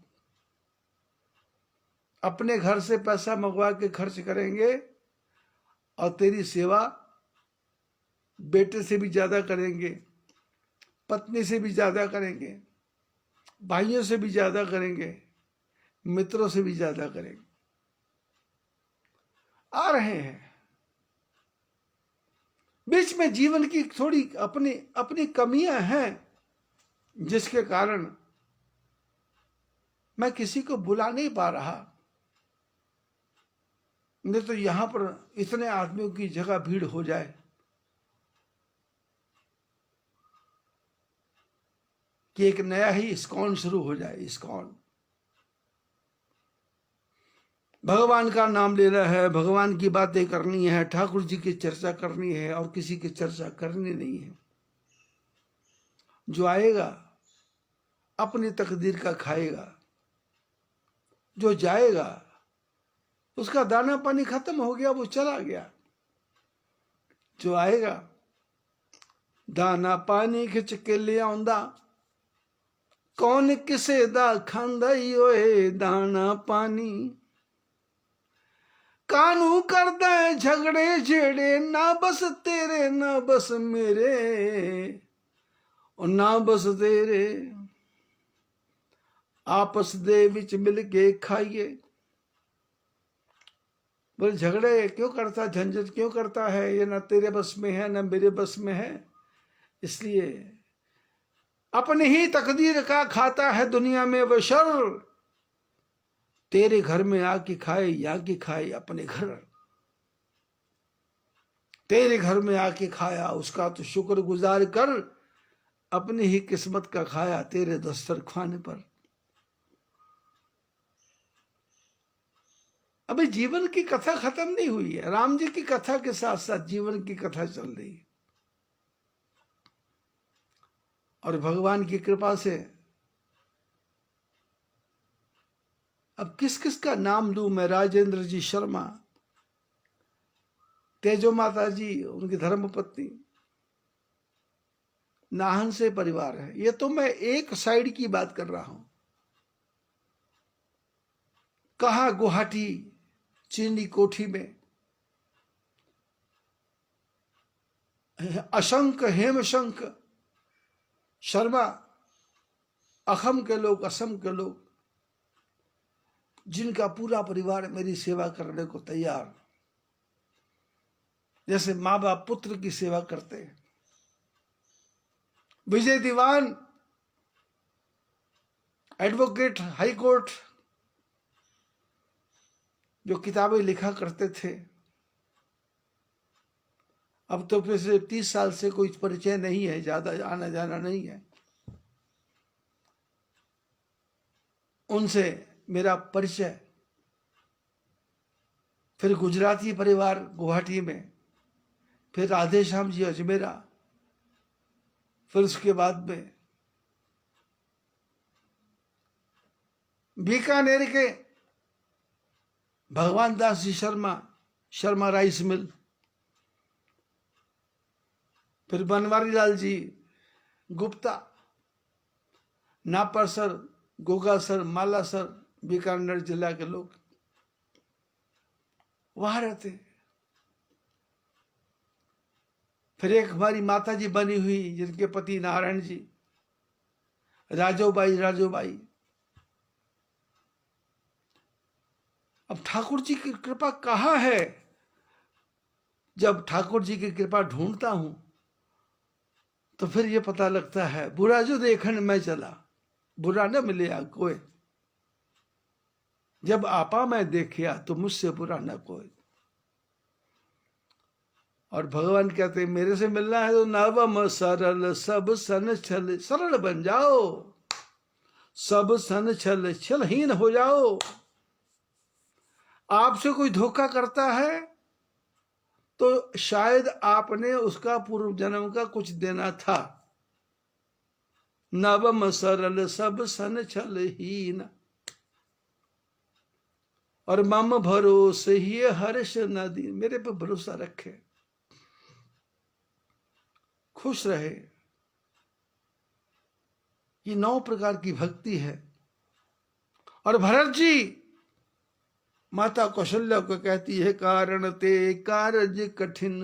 अपने घर से पैसा मंगवा के खर्च करेंगे, और तेरी सेवा बेटे से भी ज्यादा करेंगे, पत्नी से भी ज्यादा करेंगे, भाइयों से भी ज्यादा करेंगे, मित्रों से भी ज्यादा करेंगे। आ रहे हैं। बीच में जीवन की थोड़ी अपनी अपनी कमियां हैं, जिसके कारण मैं किसी को बुला नहीं पा रहा। नहीं तो यहां पर इतने आदमियों की जगह भीड़ हो जाए कि एक नया ही इस्कॉन शुरू हो जाए। इस्कॉन, भगवान का नाम लेना है, भगवान की बातें करनी है, ठाकुर जी की चर्चा करनी है, और किसी की चर्चा करनी नहीं है। जो आएगा अपनी तकदीर का खाएगा, जो जाएगा उसका दाना पानी खत्म हो गया, वो चला गया। जो आएगा दाना पानी खिंच के ले आउंदा, कौन किसे दा खांदा ही ओए दाना पानी। कानू करदा है झगड़े झेड़े, ना बस तेरे ना बस मेरे, और ना बस तेरे, आपस दे विच मिल के खाइए। बोले झगड़े क्यों करता, झंझट क्यों करता है, ये ना तेरे बस में है ना मेरे बस में है। इसलिए अपनी ही तकदीर का खाता है दुनिया में वो शर, तेरे घर में आके खाए या के खाए अपने घर, तेरे घर में आके खाया उसका तो शुक्र गुजार कर, अपनी ही किस्मत का खाया तेरे दस्तरखाने पर। अभी जीवन की कथा खत्म नहीं हुई है, राम जी की कथा के साथ साथ जीवन की कथा चल रही है। और भगवान की कृपा से अब किस किस का नाम लूं मैं। राजेंद्र जी शर्मा, तेजो माता जी उनकी धर्मपत्नी, नाहन से परिवार है। ये तो मैं एक साइड की बात कर रहा हूं। कहा गुवाहाटी चीनी कोठी में अशंक हेमशंक शर्मा, अखम के लोग, असम के लोग, जिनका पूरा परिवार मेरी सेवा करने को तैयार, जैसे माँ बाप पुत्र की सेवा करते हैं। विजय दीवान एडवोकेट हाई कोर्ट, जो किताबें लिखा करते थे, अब तो पिछले 30 साल से कोई परिचय नहीं है, ज्यादा आना जाना नहीं है। उनसे मेरा परिचय, फिर गुजराती परिवार गुवाहाटी में, फिर राधे श्याम जी अजमेरा, फिर उसके बाद में बीकानेर के भगवान दास जी शर्मा, शर्मा राइस मिल, फिर बनवारी लाल जी गुप्ता, नापासर, गोगासर, मालासर, बीकानेर जिला के लोग वहां रहते। फिर एक हमारी माता जी बनी हुई जिनके पति नारायण जी, राजोबाई। अब ठाकुर जी की कृपा कहाँ है? जब ठाकुर जी की कृपा ढूंढता हूं तो फिर ये पता लगता है, बुरा जो देखन मैं चला, बुरा न मिले कोई, जब आपा मैं देखिया तो मुझसे बुरा न कोई। और भगवान कहते हैं मेरे से मिलना है तो नवम सरल सब सन छल, सरल बन जाओ, सब सन छल छलहीन हो जाओ। आपसे कोई धोखा करता है तो शायद आपने उसका पूर्व जन्म का कुछ देना था। नवम सरल सब सन छलहीन, और मम भरोसे ही हर्ष नदी, मेरे पे भरोसा रखे, खुश रहे। ये 9 प्रकार की भक्ति है। और भरत जी माता कौशल्या को कहती है, कारण ते कारज कठिन,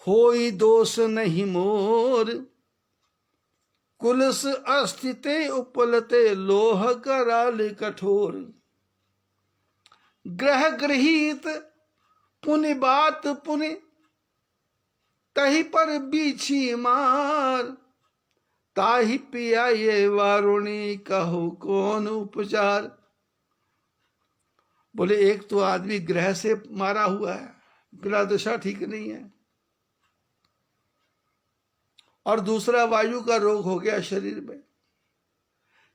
होई दोष नहीं मोर, कुलस अस्थिते उपलते लोह कराल कठोर, ग्रह गृहीत पुनि बात पुनि, तही पर बीछी मार, ताही पिया ये वारुणी, कहो कौन उपचार। बोले एक तो आदमी ग्रह से मारा हुआ है, ग्रह दशा ठीक नहीं है, और दूसरा वायु का रोग हो गया शरीर में।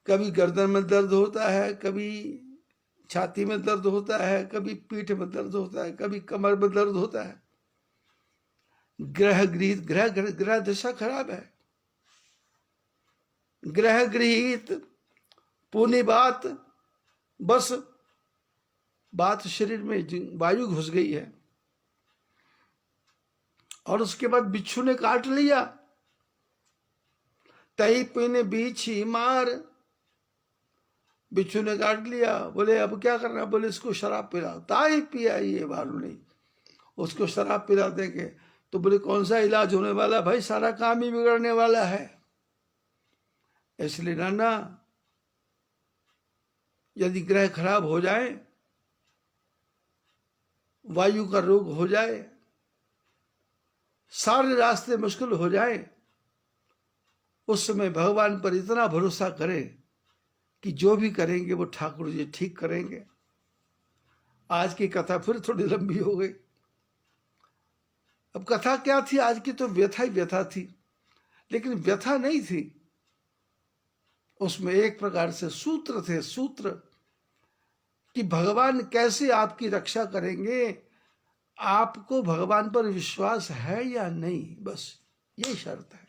कभी गर्दन में दर्द होता है, कभी छाती में दर्द होता है, कभी पीठ में दर्द होता है, कभी कमर में दर्द होता है। ग्रह दशा खराब है। ग्रह गृहीत पुनि बात, बस बात शरीर में वायु घुस गई है, और उसके बाद बिच्छू ने काट लिया, तही पीने बीछी मार, बिच्छू ने काट लिया। बोले अब क्या करना? बोले इसको शराब पिलाओ, ताही पिया ये वारुणी, उसको शराब पिला देंगे तो बोले कौन सा इलाज होने वाला भाई, सारा काम ही बिगड़ने वाला है। इसलिए नाना, यदि ग्रह खराब हो जाए, वायु का रोग हो जाए, सारे रास्ते मुश्किल हो जाए, उस समय भगवान पर इतना भरोसा करें कि जो भी करेंगे वो ठाकुर जी ठीक करेंगे। आज की कथा फिर थोड़ी लंबी हो गई। अब कथा क्या थी? आज की तो व्यथा ही व्यथा थी, लेकिन व्यथा नहीं थी, उसमें एक प्रकार से सूत्र थे, सूत्र कि भगवान कैसे आपकी रक्षा करेंगे, आपको भगवान पर विश्वास है या नहीं, बस ये शर्त है।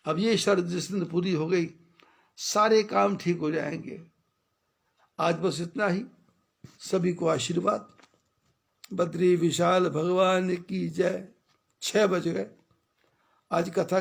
अब ये शर्त जिस दिन पूरी हो गई, सारे काम ठीक हो जाएंगे। आज बस इतना ही। सभी को आशीर्वाद। बद्री विशाल भगवान की जय। 6 बज गए। आज कथा